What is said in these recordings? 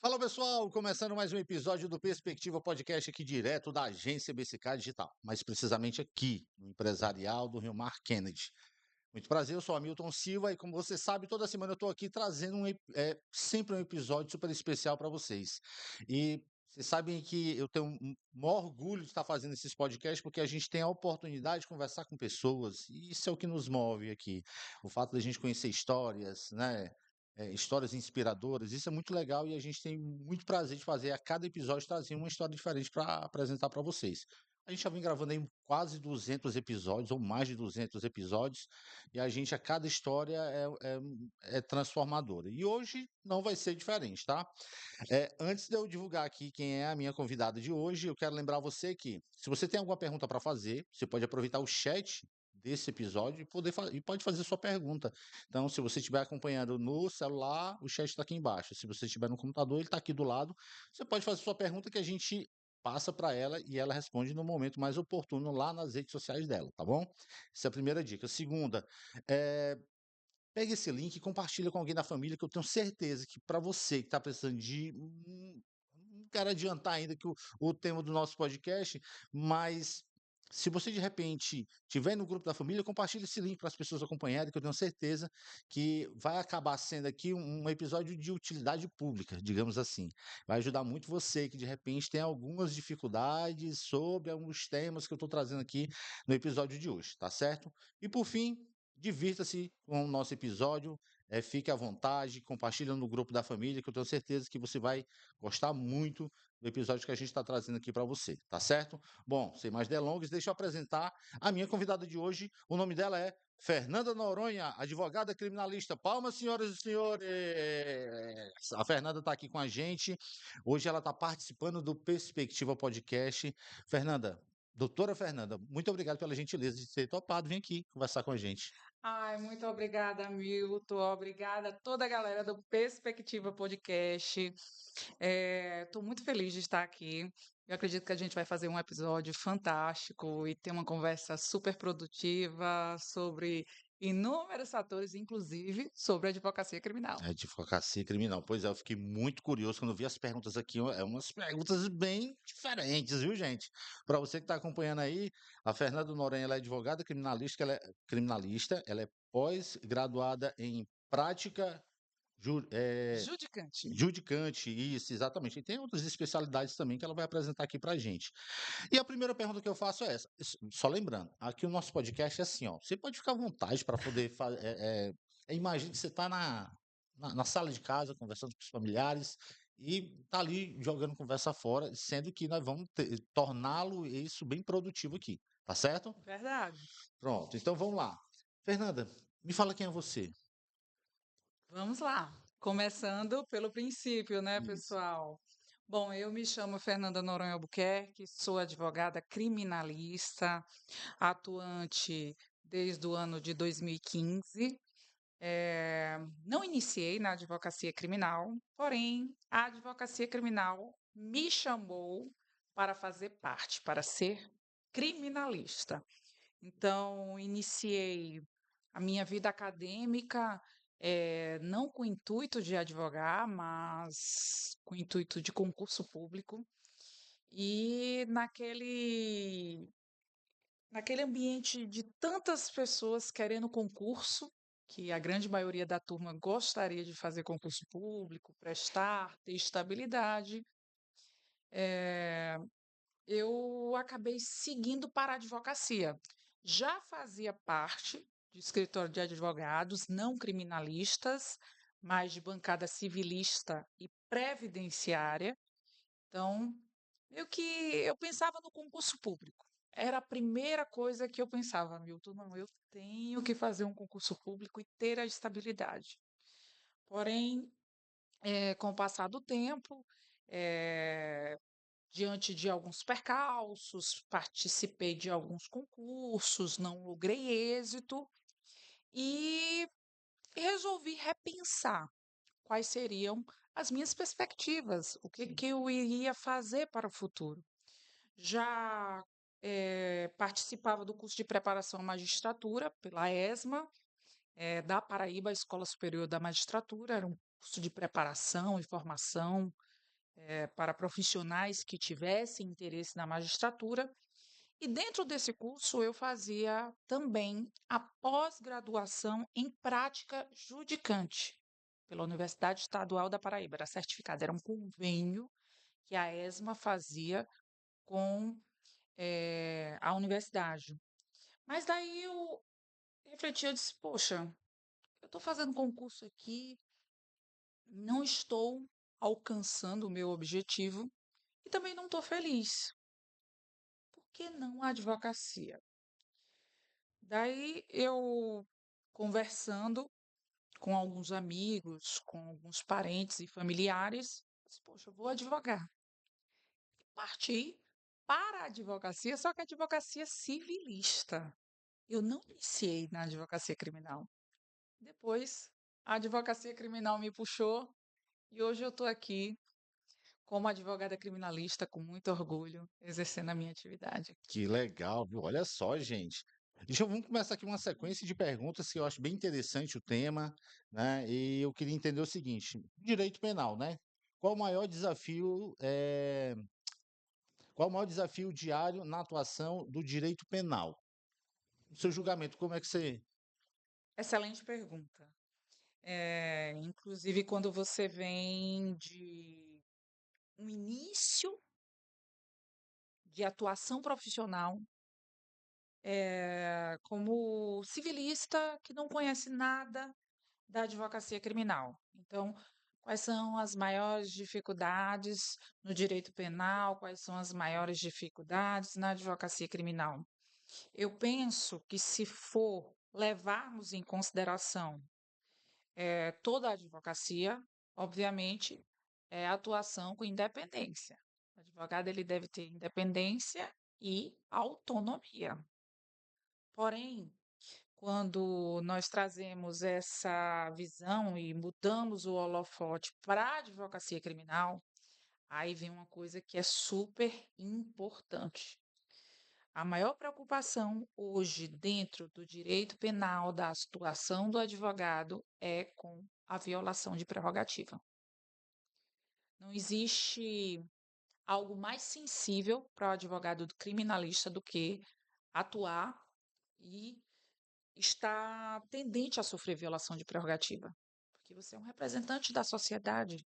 Fala pessoal, começando mais um episódio do Perspectiva Podcast aqui direto da agência BCK Digital, mais precisamente aqui no Empresarial do Rio Mar Kennedy. Muito prazer, eu sou Hamilton Silva e como você sabe, toda semana eu estou aqui trazendo sempre um episódio super especial para vocês. E vocês sabem que eu tenho um maior orgulho de estar fazendo esses podcasts porque a gente tem a oportunidade de conversar com pessoas e isso é o que nos move aqui. O fato da gente conhecer histórias, né? Histórias inspiradoras, isso é muito legal e a gente tem muito prazer de fazer a cada episódio trazer uma história diferente para apresentar para vocês. A gente já vem gravando aí quase 200 episódios, ou mais de 200 episódios, e a gente, a cada história é transformadora. E hoje não vai ser diferente, tá? Antes de eu divulgar aqui quem é a minha convidada de hoje, eu quero lembrar você que, se você tem alguma pergunta para fazer, você pode aproveitar o chat desse episódio e pode fazer sua pergunta. Então, se você estiver acompanhando no celular, o chat está aqui embaixo. Se você estiver no computador, ele está aqui do lado. Você pode fazer sua pergunta que a gente passa para ela e ela responde no momento mais oportuno lá nas redes sociais dela, tá bom? Essa é a primeira dica. Segunda, eh, pega esse link e compartilha com alguém da família, que eu tenho certeza que para você que está precisando de. Não quero adiantar ainda que o tema do nosso podcast, mas se você de repente estiver no grupo da família, compartilhe esse link para as pessoas acompanharem, que eu tenho certeza que vai acabar sendo aqui um episódio de utilidade pública, digamos assim. Vai ajudar muito você que de repente tem algumas dificuldades sobre alguns temas que eu estou trazendo aqui no episódio de hoje, tá certo? E por fim, divirta-se com o nosso episódio, fique à vontade, compartilha no grupo da família, que eu tenho certeza que você vai gostar muito do episódio que a gente está trazendo aqui para você, tá certo? Bom, sem mais delongas, deixa eu apresentar a minha convidada de hoje. O nome dela é Fernanda Noronha, advogada criminalista. Palmas, senhoras e senhores! A Fernanda está aqui com a gente. Hoje ela está participando do Perspectiva Podcast. Fernanda, doutora Fernanda, muito obrigado pela gentileza de ter topado vir aqui conversar com a gente. Ai, muito obrigada, Milton. Obrigada a toda a galera do Perspectiva Podcast. Estou muito feliz de estar aqui. Eu acredito que a gente vai fazer um episódio fantástico e ter uma conversa super produtiva sobre inúmeros fatores, inclusive sobre advocacia criminal. É, advocacia criminal. Pois é, eu fiquei muito curioso quando vi as perguntas aqui. Umas perguntas bem diferentes, viu, gente? Para você que está acompanhando aí, a Fernanda Noronha, ela é advogada criminalista, ela é pós-graduada em prática Judicante. judicante, isso, exatamente. E tem outras especialidades também que ela vai apresentar aqui para gente. E a primeira pergunta que eu faço é essa. Só lembrando, aqui o nosso podcast é assim, ó. Você pode ficar à vontade para poder fazer. Imagine que você está na sala de casa conversando com os familiares e tá ali jogando conversa fora, sendo que nós vamos torná-lo isso bem produtivo aqui, tá certo? Verdade. Pronto, então vamos lá. Fernanda, me fala quem é você. Vamos lá. Começando pelo princípio, né, Isso. pessoal? Bom, eu me chamo Fernanda Noronha Albuquerque, sou advogada criminalista, atuante desde o ano de 2015. Não iniciei na advocacia criminal, porém, a advocacia criminal me chamou para fazer parte, para ser criminalista. Então, iniciei a minha vida acadêmica, não com o intuito de advogar, mas com o intuito de concurso público. E naquele ambiente de tantas pessoas querendo concurso, que a grande maioria da turma gostaria de fazer concurso público, prestar, ter estabilidade, eh, eu acabei seguindo para a advocacia. Já fazia parte de escritório de advogados, não criminalistas, mas de bancada civilista e previdenciária. Então, meio que eu pensava no concurso público. Era a primeira coisa que eu pensava, Milton, não, eu tenho que fazer um concurso público e ter a estabilidade. Porém, com o passar do tempo, eh, diante de alguns percalços, participei de alguns concursos, não logrei êxito e resolvi repensar quais seriam as minhas perspectivas, o que Sim. que eu iria fazer para o futuro. Já participava do curso de preparação à magistratura pela ESMA, da Paraíba, Escola Superior da Magistratura, era um curso de preparação e formação para profissionais que tivessem interesse na magistratura. E dentro desse curso eu fazia também a pós-graduação em prática judicante pela Universidade Estadual da Paraíba. Era certificado, era um convênio que a ESMA fazia com a universidade. Mas daí eu refleti, eu disse, poxa, eu estou fazendo concurso aqui, não estou alcançando o meu objetivo e também não estou feliz. Por que não a advocacia? Daí eu, conversando com alguns amigos, com alguns parentes e familiares, disse, poxa, eu vou advogar. Parti para a advocacia, só que a advocacia civilista. Eu não iniciei na advocacia criminal. Depois, a advocacia criminal me puxou e hoje eu estou aqui como advogada criminalista com muito orgulho, exercendo a minha atividade. Que legal, viu? Olha só, gente. Vamos começar aqui uma sequência de perguntas que eu acho bem interessante o tema, né? E eu queria entender o seguinte: direito penal, né? Qual o maior desafio, qual o maior desafio diário na atuação do direito penal? No seu julgamento, como é que você. Excelente pergunta. Inclusive, quando você vem de um início de atuação profissional, como civilista que não conhece nada da advocacia criminal. Então, quais são as maiores dificuldades no direito penal? Quais são as maiores dificuldades na advocacia criminal? Eu penso que se for levarmos em consideração toda a advocacia, obviamente, é atuação com independência. O advogado ele deve ter independência e autonomia. Porém, quando nós trazemos essa visão e mudamos o holofote para a advocacia criminal, aí vem uma coisa que é super importante. A maior preocupação hoje dentro do direito penal da atuação do advogado é com a violação de prerrogativa. Não existe algo mais sensível para o advogado criminalista do que atuar e estar tendente a sofrer violação de prerrogativa, porque você é um representante da sociedade.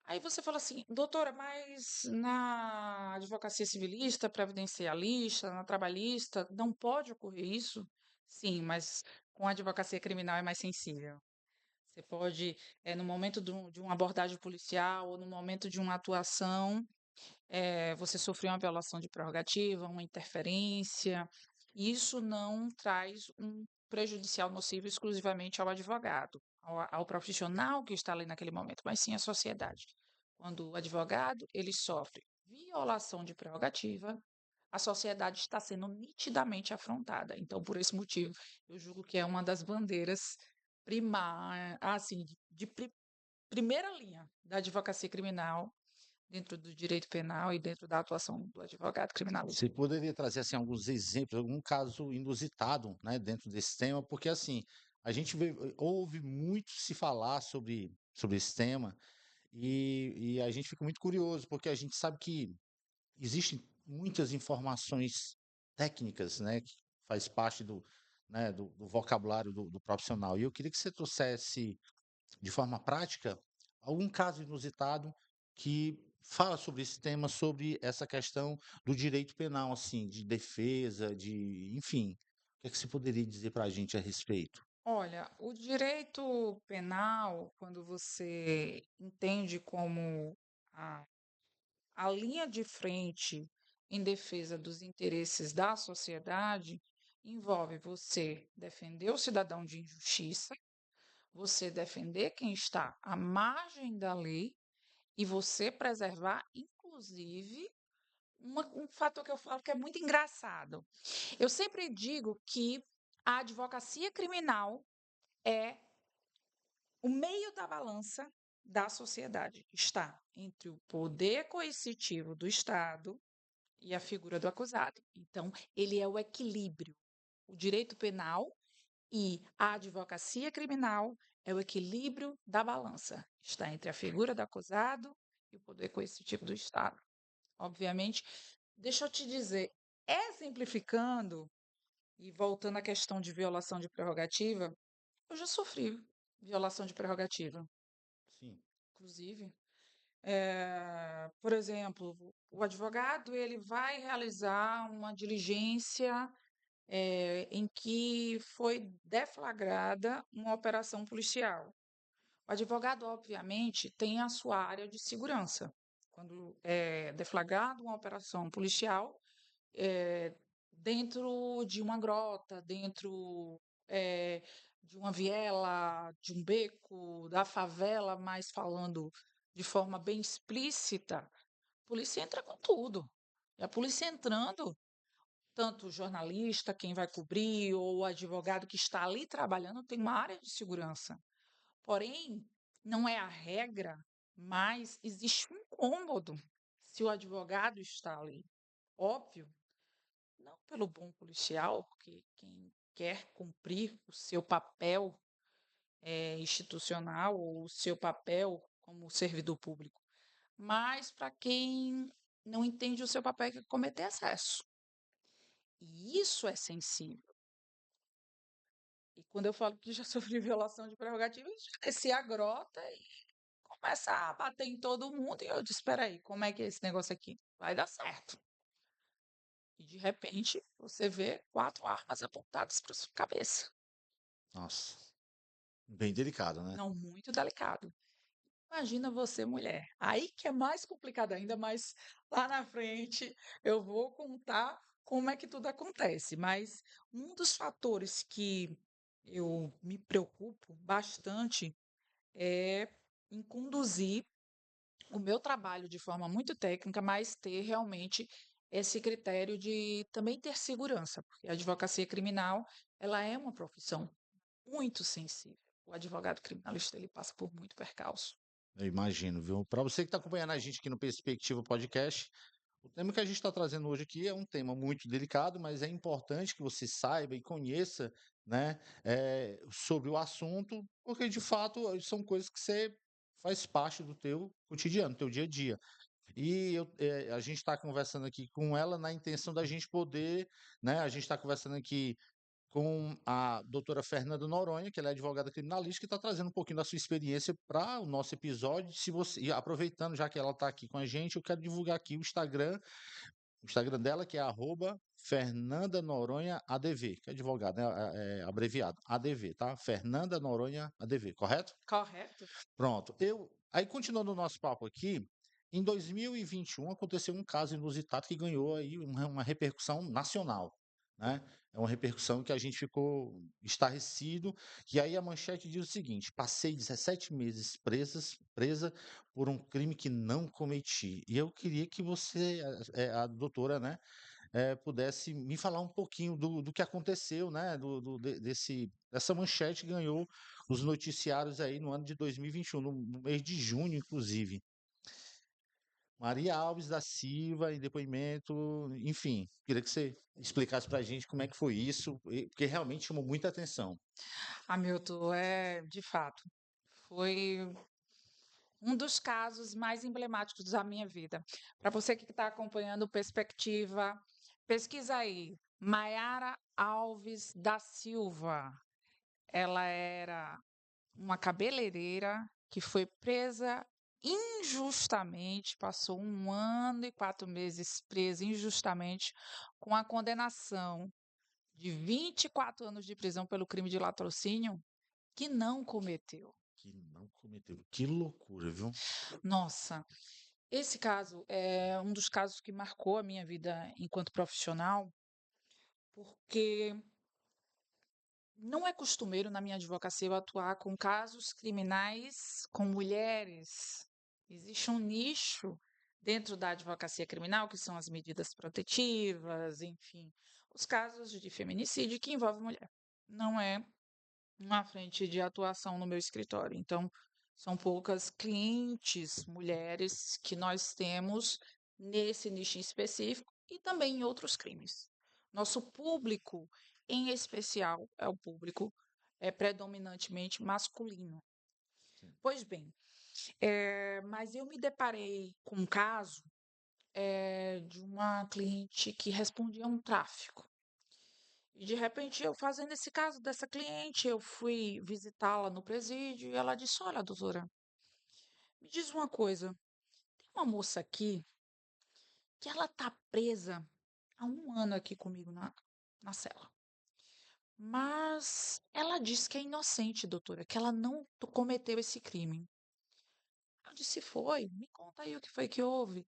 Aí você fala assim, doutora, mas na advocacia civilista, previdencialista, na trabalhista, não pode ocorrer isso? Sim, mas com a advocacia criminal é mais sensível. Você pode, no momento de uma abordagem policial ou no momento de uma atuação, você sofreu uma violação de prerrogativa, uma interferência. Isso não traz um prejudicial nocivo exclusivamente ao advogado, ao profissional que está ali naquele momento, mas sim à sociedade. Quando o advogado ele sofre violação de prerrogativa, a sociedade está sendo nitidamente afrontada. Então, por esse motivo, eu julgo que é uma das bandeiras assim, primeira linha da advocacia criminal dentro do direito penal e dentro da atuação do advogado criminalista. Você poderia trazer assim alguns exemplos, algum caso inusitado, né, dentro desse tema, porque assim, a gente ouve muito se falar sobre esse tema e a gente fica muito curioso, porque a gente sabe que existem muitas informações técnicas, né, que faz parte do vocabulário do profissional. E eu queria que você trouxesse de forma prática algum caso inusitado que fala sobre esse tema, sobre essa questão do direito penal, assim, de defesa, enfim. O que é que você poderia dizer para a gente a respeito? Olha, o direito penal, quando você entende como a, a linha de frente em defesa dos interesses da sociedade, envolve você defender o cidadão de injustiça, você defender quem está à margem da lei e você preservar, inclusive, um fator que eu falo que é muito engraçado. Eu sempre digo que a advocacia criminal é o meio da balança da sociedade. Está entre o poder coercitivo do Estado e a figura do acusado. Então, ele é o equilíbrio. O direito penal e a advocacia criminal É o equilíbrio da balança. Está entre a figura do acusado e o poder coercitivo do Estado. Obviamente, deixa eu te dizer, exemplificando e voltando à questão de violação de prerrogativa, eu já sofri violação de prerrogativa, Sim. inclusive. Por exemplo, o advogado ele vai realizar uma diligência em que foi deflagrada uma operação policial. O advogado, obviamente, tem a sua área de segurança. Quando é deflagrado uma operação policial, eh, dentro de uma grota, dentro de uma viela, de um beco, da favela, mas falando de forma bem explícita, a polícia entra com tudo. E a polícia entrando, tanto o jornalista, quem vai cobrir, ou o advogado que está ali trabalhando, tem uma área de segurança. Porém, não é a regra, mas existe um incômodo se o advogado está ali. Óbvio, não pelo bom policial, porque quem quer cumprir o seu papel institucional ou o seu papel como servidor público, mas para quem não entende o seu papel é cometer excesso. E isso é sensível. E quando eu falo que já sofri violação de prerrogativa, eu já desci a grota e começa a bater em todo mundo. E eu disse: espera aí, como é que é esse negócio aqui? Vai dar certo. E de repente você vê 4 armas apontadas para sua cabeça. Nossa, bem delicado, né? Não, muito delicado. Imagina você, mulher. Aí que é mais complicado ainda, mas lá na frente eu vou contar como é que tudo acontece. Mas um dos fatores que eu me preocupo bastante é em conduzir o meu trabalho de forma muito técnica, mas ter realmente esse critério de também ter segurança, porque a advocacia criminal, ela é uma profissão muito sensível. O advogado criminalista, ele passa por muito percalço. Eu imagino, viu? Para você que está acompanhando a gente aqui no Perspectiva Podcast, o tema que a gente está trazendo hoje aqui é um tema muito delicado, mas é importante que você saiba e conheça, né, sobre o assunto, porque de fato são coisas que você faz parte do teu cotidiano, do teu dia a dia. E a gente está conversando aqui com ela na intenção da gente poder, né? A gente está conversando aqui com a doutora Fernanda Noronha, que ela é advogada criminalista, que está trazendo um pouquinho da sua experiência para o nosso episódio. Se você, e aproveitando, já que ela está aqui com a gente, eu quero divulgar aqui o Instagram dela, que é Fernanda Noronha ADV, que é advogada, né? É abreviado, ADV, tá? Fernanda Noronha ADV, correto? Correto? Pronto. Aí, continuando o nosso papo aqui, em 2021 aconteceu um caso inusitado que ganhou aí uma repercussão nacional, né? É uma repercussão que a gente ficou estarrecido. E aí a manchete diz o seguinte: passei 17 meses presa por um crime que não cometi. E eu queria que você, a doutora, né, pudesse me falar um pouquinho do que aconteceu, né? Dessa manchete que ganhou os noticiários aí no ano de 2021, no mês de junho, inclusive. Maria Alves da Silva, em depoimento, enfim, queria que você explicasse para a gente como é que foi isso, porque realmente chamou muita atenção. Hamilton, de fato, foi um dos casos mais emblemáticos da minha vida. Para você que está acompanhando Perspectiva, pesquisa aí. Maiara Alves da Silva. Ela era uma cabeleireira que foi presa injustamente, passou 1 ano e 4 meses presa injustamente, com a condenação de 24 anos de prisão pelo crime de latrocínio, que não cometeu. Que não cometeu. Que loucura, viu? Nossa, esse caso é um dos casos que marcou a minha vida enquanto profissional, porque não é costumeiro na minha advocacia eu atuar com casos criminais com mulheres. Existe um nicho dentro da advocacia criminal, que são as medidas protetivas, enfim, os casos de feminicídio que envolvem mulher. Não é uma frente de atuação no meu escritório. Então, são poucas clientes mulheres que nós temos nesse nicho em específico e também em outros crimes. Nosso público, em especial, é o público é predominantemente masculino. Sim. Pois bem, mas eu me deparei com um caso de uma cliente que respondia a um tráfico. E de repente, eu fazendo esse caso dessa cliente, eu fui visitá-la no presídio e ela disse: Olha, doutora, me diz uma coisa, tem uma moça aqui que ela tá presa há 1 ano aqui comigo na cela. Mas ela diz que é inocente, doutora, que ela não cometeu esse crime. Eu disse: Foi? Me conta aí o que foi que houve.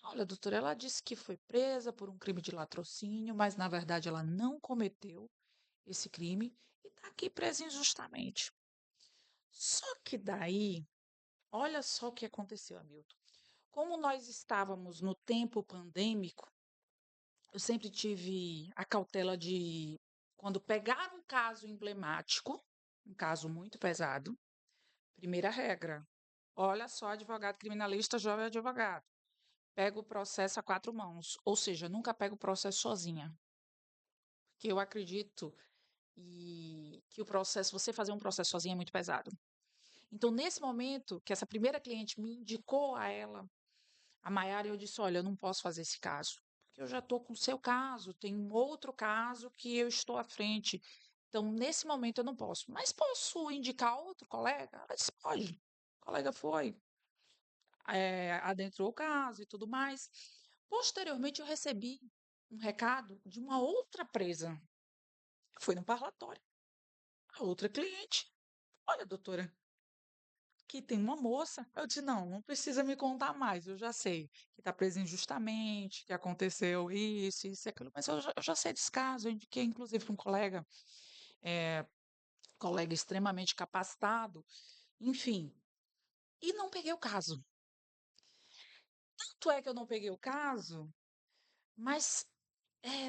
Olha, doutora, ela disse que foi presa por um crime de latrocínio, mas na verdade ela não cometeu esse crime e está aqui presa injustamente. Só que daí, olha só o que aconteceu, Hamilton. Como nós estávamos no tempo pandêmico, eu sempre tive a cautela de, quando pegar um caso emblemático, um caso muito pesado, primeira regra, olha só, advogado criminalista, jovem advogado, pega o processo a 4 mãos, ou seja, nunca pega o processo sozinha, porque eu acredito que o processo, você fazer um processo sozinha é muito pesado. Então, nesse momento, que essa primeira cliente me indicou a ela, a Maiara, eu disse: Olha, eu não posso fazer esse caso, porque eu já estou com o seu caso, tem um outro caso que eu estou à frente. Então, nesse momento, eu não posso. Mas posso indicar outro colega? Ela disse: Pode. O colega foi, adentrou o caso e tudo mais. Posteriormente, eu recebi um recado de uma outra presa. Foi no parlatório. A outra cliente: Olha, doutora, que tem uma moça. Eu disse: Não precisa me contar mais, eu já sei que está presa injustamente, que aconteceu isso e aquilo, mas eu já sei desse caso, eu indiquei inclusive para um colega extremamente capacitado, enfim, e não peguei o caso. Tanto é que eu não peguei o caso, mas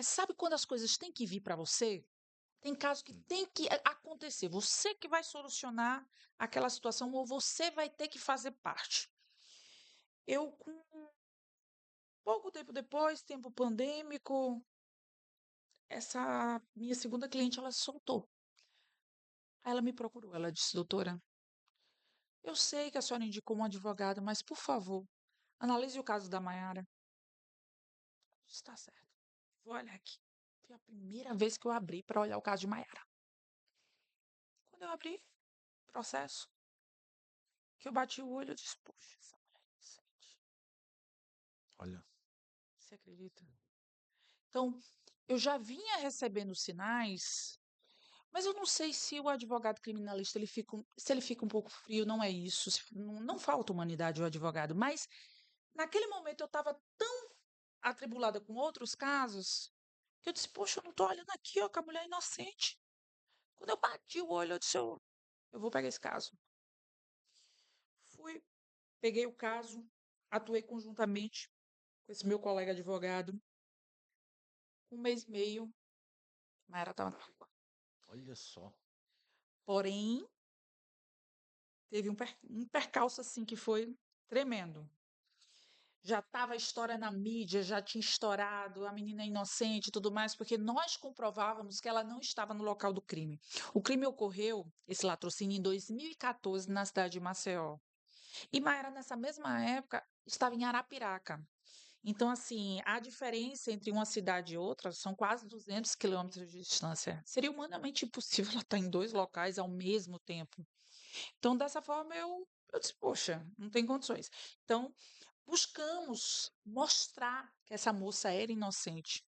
sabe quando as coisas têm que vir para você? Tem caso que Hum. tem que acontecer, você que vai solucionar aquela situação ou você vai ter que fazer parte. Eu, com pouco tempo depois, tempo pandêmico, essa minha segunda cliente, ela soltou. Aí ela me procurou, ela disse: Doutora, eu sei que a senhora indicou um advogado, mas por favor, analise o caso da Maiara. Está certo. Vou olhar aqui. Foi a primeira vez que eu abri para olhar o caso de Maiara. Quando eu abri, processo, que eu bati o olho, eu disse: Poxa, essa mulher é inocente. Olha. Você acredita? Então, eu já vinha recebendo sinais, mas eu não sei se o advogado criminalista se ele fica um pouco frio, não é isso. Não falta humanidade ao advogado, mas naquele momento eu estava tão atribulada com outros casos que eu disse: Poxa, eu não estou olhando aqui, ó, que a mulher é inocente. Quando eu bati o olho, eu disse: Eu vou pegar esse caso. Fui, peguei o caso, atuei conjuntamente com esse meu colega advogado. 1 mês e meio, Mayara estava na rua. Olha só. Porém, teve um percalço assim que foi tremendo. Já estava a história na mídia, já tinha estourado, a menina é inocente e tudo mais, porque nós comprovávamos que ela não estava no local do crime. O crime ocorreu, esse latrocínio, em 2014, na cidade de Maceió. E Mayara, nessa mesma época, estava em Arapiraca. Então, assim, a diferença entre uma cidade e outra são quase 200 quilômetros de distância. Seria humanamente impossível ela estar em 2 locais ao mesmo tempo. Então, dessa forma, eu disse: Poxa, não tem condições. Então, buscamos mostrar que essa moça era inocente.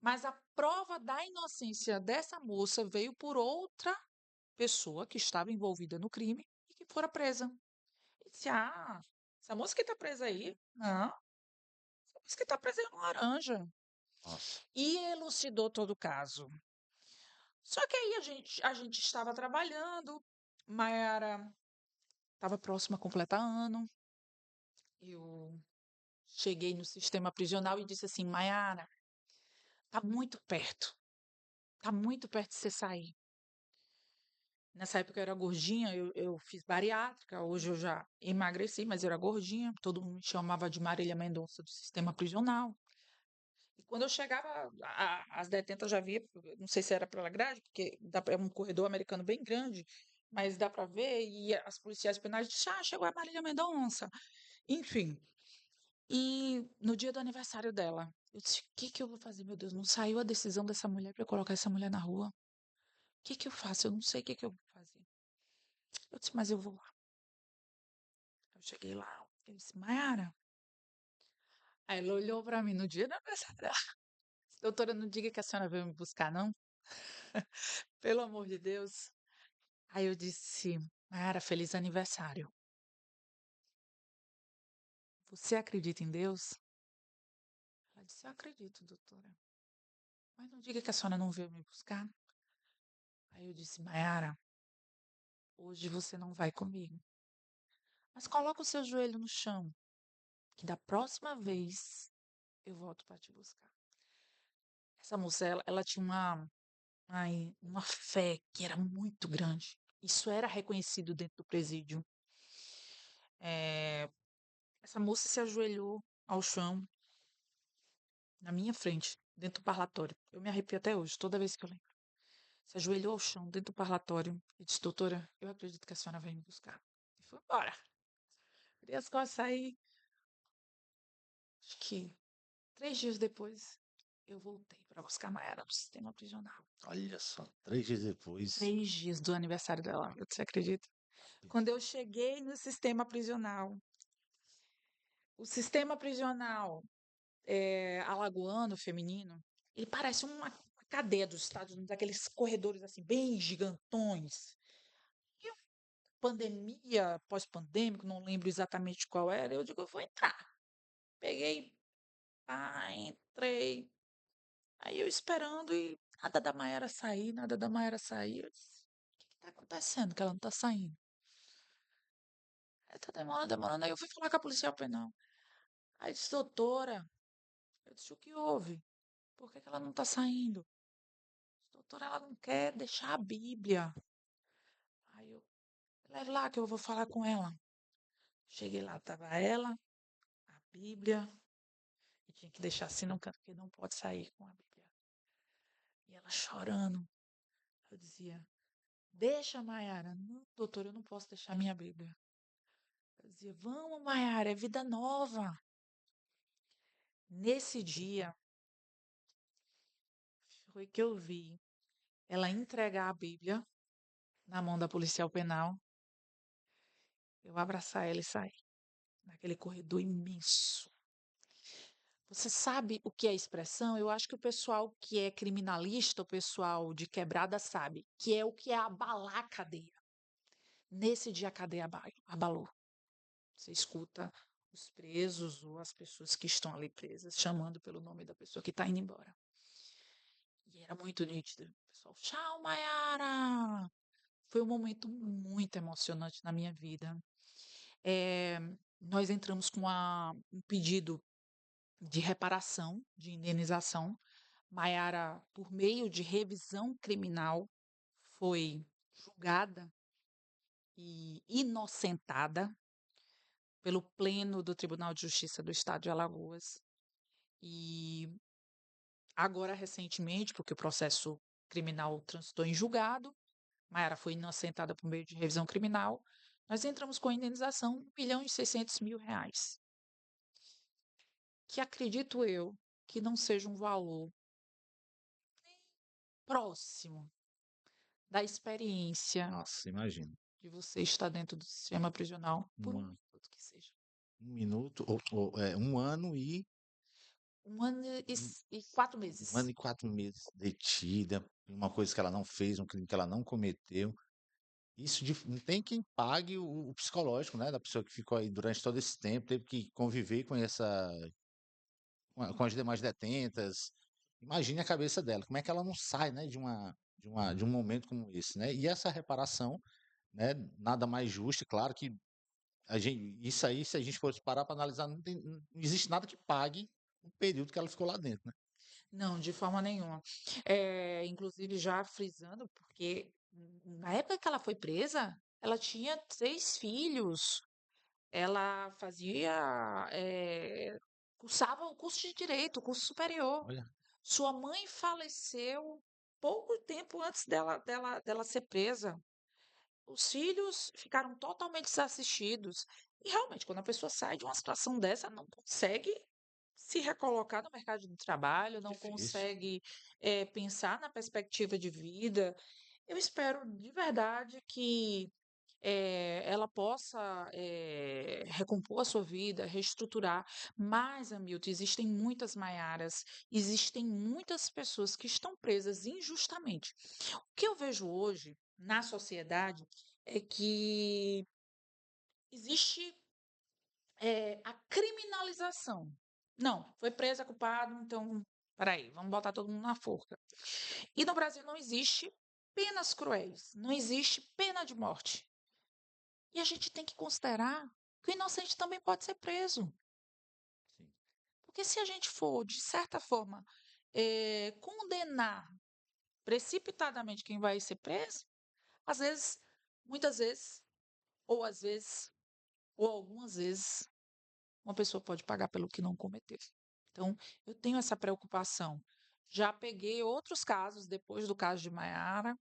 Mas a prova da inocência dessa moça veio por outra pessoa que estava envolvida no crime e que fora presa. E disse: essa moça que está presa aí, não, essa moça que está presa aí é uma laranja. Nossa. E elucidou todo o caso. Só que aí a gente estava trabalhando, Mayara estava próxima a completar ano. Eu cheguei no sistema prisional e disse assim: Mayara, tá muito perto de você sair. Nessa época eu era gordinha, eu fiz bariátrica, hoje eu já emagreci, mas eu era gordinha, todo mundo me chamava de Marília Mendonça do sistema prisional. quando eu chegava, as detentas já via, não sei se era pela grade, porque é um corredor americano bem grande, mas dá para ver, e as policiais penais disseram, chegou a Marília Mendonça. Enfim, e no dia do aniversário dela, eu disse, o que que eu vou fazer, meu Deus, não saiu a decisão dessa mulher para eu colocar essa mulher na rua? O que que eu faço? Eu não sei o que que eu vou fazer. Eu disse, mas eu vou lá. Eu cheguei lá, eu disse, Mayara. Aí ela olhou para mim no dia do aniversário dela. Disse, doutora, não diga que a senhora veio me buscar, não? Pelo amor de Deus. Aí eu disse, Mayara, feliz aniversário. Você acredita em Deus? Ela disse, eu acredito, doutora. Mas não diga que a senhora não veio me buscar. Aí eu disse, Mayara, hoje você não vai comigo. Mas coloca o seu joelho no chão, que da próxima vez eu volto para te buscar. Essa moça, ela tinha uma fé que era muito grande. Isso era reconhecido dentro do presídio. É, essa moça se ajoelhou ao chão, na minha frente, dentro do parlatório. Eu me arrepio até hoje, toda vez que eu lembro. Se ajoelhou ao chão, dentro do parlatório, e disse, doutora, eu acredito que a senhora vai me buscar. E foi embora. Virei as costas, saí. Acho que 3 dias depois, eu voltei para buscar a Mayara no sistema prisional. Olha só, 3 dias depois. 3 dias do aniversário dela, você acredita? Quando eu cheguei no sistema prisional, o sistema prisional alagoano, feminino, ele parece uma cadeia dos Estados Unidos, aqueles corredores assim, bem gigantões. E pandemia, pós-pandêmico, não lembro exatamente qual era, eu digo, eu vou entrar. Peguei, entrei. Aí eu esperando e nada da Mayara sair, nada da Mayara sair. Eu disse, o que está acontecendo que ela não está saindo? Aí tá demorando, demorando. Aí eu fui falar com a policial penal. Aí disse, doutora, eu disse, o que houve? Por que que ela não está saindo? Doutora, ela não quer deixar a Bíblia. Aí eu, leve lá que eu vou falar com ela. Cheguei lá, tava ela, a Bíblia, e tinha que deixar assim no canto, porque não pode sair com a Bíblia. E ela chorando. Eu dizia, deixa, Mayara. Não, doutora, eu não posso deixar minha Bíblia. Eu dizia, vamos, Mayara, é vida nova. Nesse dia, foi que eu vi ela entregar a Bíblia na mão da policial penal, eu abraçar ela e sair, naquele corredor imenso. Você sabe o que é expressão? Eu acho que o pessoal que é criminalista, o pessoal de quebrada sabe, que é o que é abalar a cadeia. Nesse dia a cadeia abalou. Você escuta os presos ou as pessoas que estão ali presas chamando pelo nome da pessoa que está indo embora. E era muito nítido. O pessoal, tchau, Mayara! Foi um momento muito emocionante na minha vida. Nós entramos com um pedido de reparação, de indenização. Mayara, por meio de revisão criminal, foi julgada e inocentada pelo Pleno do Tribunal de Justiça do Estado de Alagoas. E agora, recentemente, porque o processo criminal transitou em julgado, Mayara foi inocentada por meio de revisão criminal, nós entramos com a indenização de R$ 1.600.000, que acredito eu que não seja um valor próximo da experiência Nossa, imagina. de você estar dentro do sistema prisional por um Uma, minuto que seja. 1 minuto, ou 1 ano e 1 ano e 4 meses. 1 ano e 4 meses detida, uma coisa que ela não fez, um crime que ela não cometeu. Isso não tem quem pague o psicológico, né, da pessoa que ficou aí durante todo esse tempo, teve que conviver com as demais detentas. Imagine a cabeça dela, como é que ela não sai, né, de um momento como esse, né? E essa reparação, né, nada mais justo, e claro que isso aí, se a gente fosse parar para analisar, não existe nada que pague o período que ela ficou lá dentro, né? Não, de forma nenhuma. Inclusive, já frisando, porque na época que ela foi presa, ela tinha 3 filhos. Ela fazia Cursava o curso de direito, o curso superior. Olha, Sua mãe faleceu pouco tempo antes dela ser presa. Os filhos ficaram totalmente desassistidos. E realmente, quando a pessoa sai de uma situação dessa, não consegue se recolocar no mercado de trabalho, não difícil. consegue pensar na perspectiva de vida. Eu espero de verdade que ela possa recompor a sua vida, reestruturar. Mas, Hamilton, existem muitas Maiaras, existem muitas pessoas que estão presas injustamente. O que eu vejo hoje na sociedade é que existe a criminalização. Não, foi presa, culpado, então, peraí, vamos botar todo mundo na forca. E no Brasil não existe penas cruéis, não existe pena de morte. E a gente tem que considerar que o inocente também pode ser preso. Sim. Porque se a gente for, de certa forma, condenar precipitadamente quem vai ser preso, às vezes, muitas vezes, ou às vezes, ou algumas vezes, uma pessoa pode pagar pelo que não cometeu. Então, eu tenho essa preocupação. Já peguei outros casos, depois do caso de Maiara,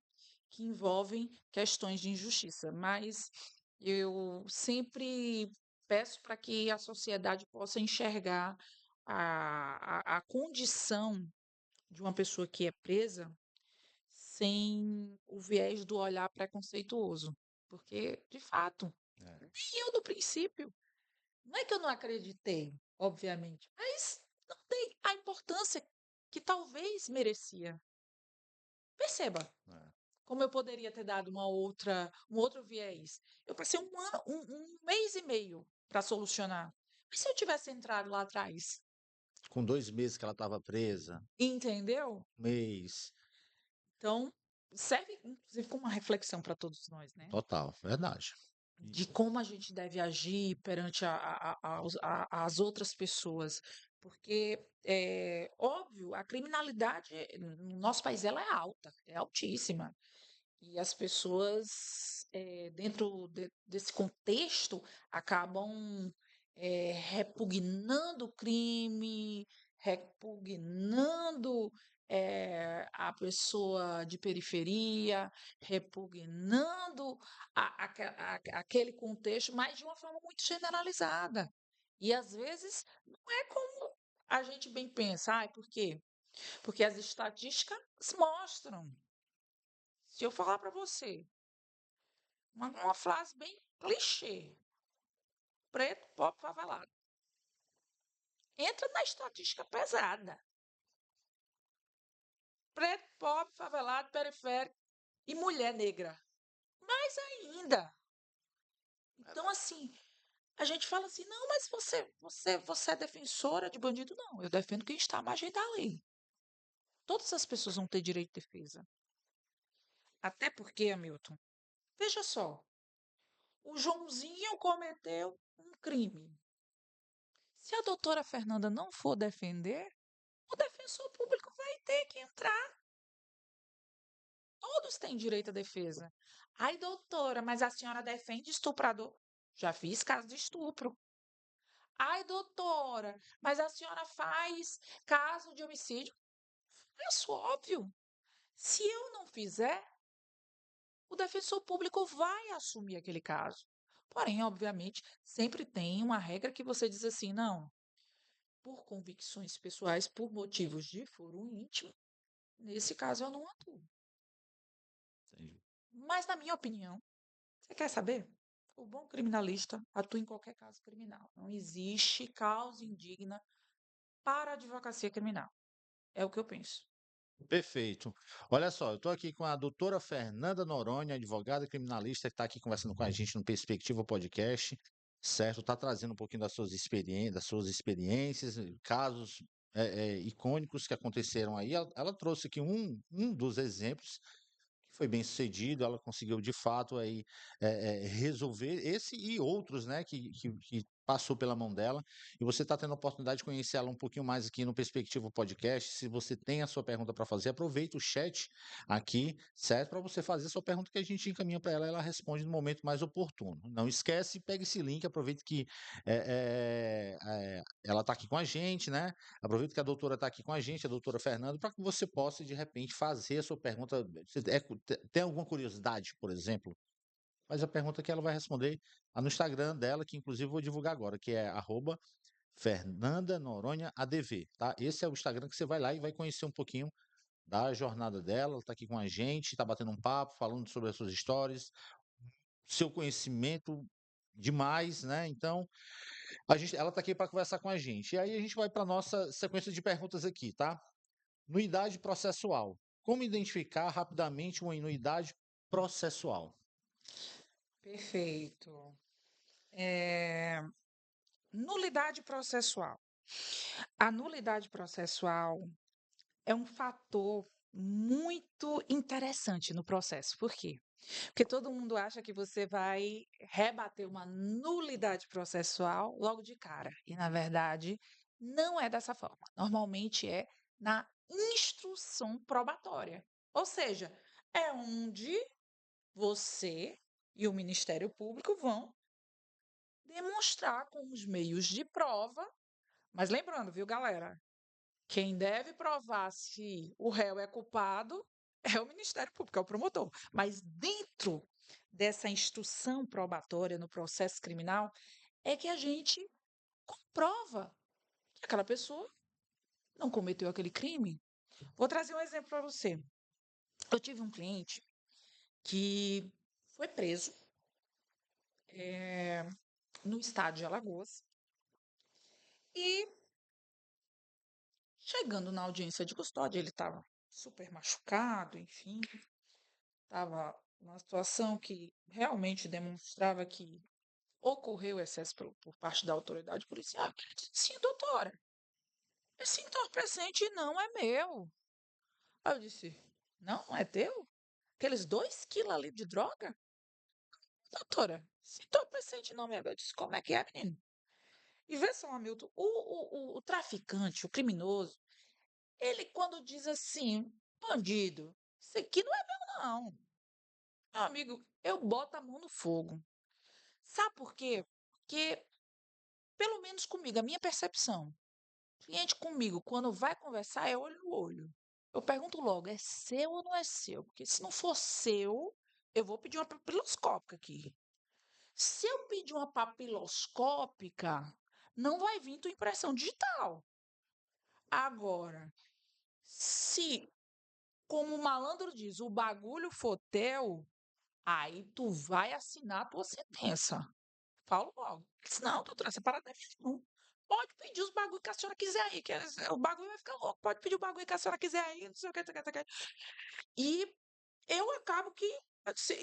que envolvem questões de injustiça, mas eu sempre peço para que a sociedade possa enxergar a condição de uma pessoa que é presa sem o viés do olhar preconceituoso. Porque, de fato, É. nem eu no princípio, não é que eu não acreditei, obviamente, mas não dei a importância que talvez merecia. Perceba, É. como eu poderia ter dado um outro viés. Eu passei um mês e meio para solucionar. Mas se eu tivesse entrado lá atrás, Com 2 meses que ela estava presa, entendeu? 1 mês, Então, serve inclusive como uma reflexão para todos nós, né? total, verdade. E- De como a gente deve agir perante as outras pessoas. Porque, é óbvio, a criminalidade no nosso país ela é alta, é altíssima. E as pessoas, dentro desse contexto, acabam repugnando o crime, repugnando a pessoa de periferia, repugnando aquele contexto, mas de uma forma muito generalizada. E às vezes não é como a gente bem pensa. Ai, por quê? Porque as estatísticas mostram. Se eu falar para você uma frase bem clichê. Preto, pobre, favelado. Entra na estatística pesada. Preto, pobre, favelado, periférico e mulher negra. Mais ainda. Então, assim, a gente fala assim, não, mas você é defensora de bandido? Não, eu defendo quem está à margem da lei. Todas as pessoas vão ter direito de defesa. Até porque, Hamilton, veja só, o Joãozinho cometeu um crime. Se a doutora Fernanda não for defender, o defensor público vai ter que entrar. Todos têm direito à defesa. Ai, doutora, mas a senhora defende estuprador? Já fiz caso de estupro. Ai, doutora, mas a senhora faz caso de homicídio? Isso óbvio. Se eu não fizer, o defensor público vai assumir aquele caso. Porém, obviamente, sempre tem uma regra que você diz assim, não, por convicções pessoais, por motivos de foro íntimo, nesse caso eu não atuo. Entendi. Mas, na minha opinião, você quer saber? O bom criminalista atua em qualquer caso criminal. Não existe causa indigna para a advocacia criminal. É o que eu penso. Perfeito. Olha só, eu estou aqui com a doutora Fernanda Noronha, advogada criminalista, que está aqui conversando com a gente no Perspectiva Podcast, certo? Está trazendo um pouquinho das suas experiências, casos icônicos que aconteceram aí. Ela trouxe aqui um dos exemplos que foi bem sucedido, ela conseguiu de fato aí resolver esse e outros, né, que passou pela mão dela e você está tendo a oportunidade de conhecer ela um pouquinho mais aqui no Perspectiva Podcast. Se você tem a sua pergunta para fazer, aproveita o chat aqui, certo? Para você fazer a sua pergunta que a gente encaminha para ela, ela responde no momento mais oportuno. Não esquece, pega esse link, aproveita que ela está aqui com a gente, né? Aproveita que a doutora está aqui com a gente, a doutora Fernanda, para que você possa, de repente, fazer a sua pergunta. Você tem alguma curiosidade, por exemplo? Faz a pergunta que ela vai responder lá no Instagram dela, que inclusive eu vou divulgar agora, que é @FernandaNoronhaADV, tá? Esse é o Instagram que você vai lá e vai conhecer um pouquinho da jornada dela. Ela está aqui com a gente, está batendo um papo, falando sobre as suas histórias, seu conhecimento demais, né? Então, ela está aqui para conversar com a gente. E aí a gente vai para nossa sequência de perguntas aqui, tá? Nuidade processual. Como identificar rapidamente uma inuidade processual? Perfeito. Nulidade processual. A nulidade processual é um fator muito interessante no processo. Por quê? Porque todo mundo acha que você vai rebater uma nulidade processual logo de cara. E, na verdade, não é dessa forma. Normalmente é na instrução probatória. Ou seja, é onde você e o Ministério Público vão demonstrar com os meios de prova. Mas lembrando, viu, galera? Quem deve provar se o réu é culpado é o Ministério Público, é o promotor. Mas dentro dessa instrução probatória no processo criminal é que a gente comprova que aquela pessoa não cometeu aquele crime. Vou trazer um exemplo para você. Eu tive um cliente que foi preso no estado de Alagoas e chegando na audiência de custódia, ele estava super machucado, enfim, estava numa situação que realmente demonstrava que ocorreu excesso por parte da autoridade policial. Ele disse, sim, doutora, esse entorpecente não é meu. Aí eu disse, não é teu? Aqueles 2 quilos ali de droga? Doutora, esse entorpecente não é meu. Eu disse, como é que é, menino? E vê só, Hamilton, o traficante, o criminoso, ele quando diz assim, bandido, isso aqui não é meu, não. Meu amigo, eu boto a mão no fogo. Sabe por quê? Porque, pelo menos comigo, a minha percepção, cliente comigo, quando vai conversar, é olho no olho. Eu pergunto logo, é seu ou não é seu? Porque se não for seu, eu vou pedir uma papiloscópica aqui. Se eu pedir uma papiloscópica, não vai vir tua impressão digital. Agora, se, como o malandro diz, o bagulho for teu, aí tu vai assinar a tua sentença. Falo logo. Disse, não, doutora, essa parada é não. Pode pedir os bagulho que a senhora quiser aí, que o bagulho vai ficar louco. Pode pedir o bagulho que a senhora quiser aí, não sei o que, não sei o que, não sei o que. E eu acabo que, assim,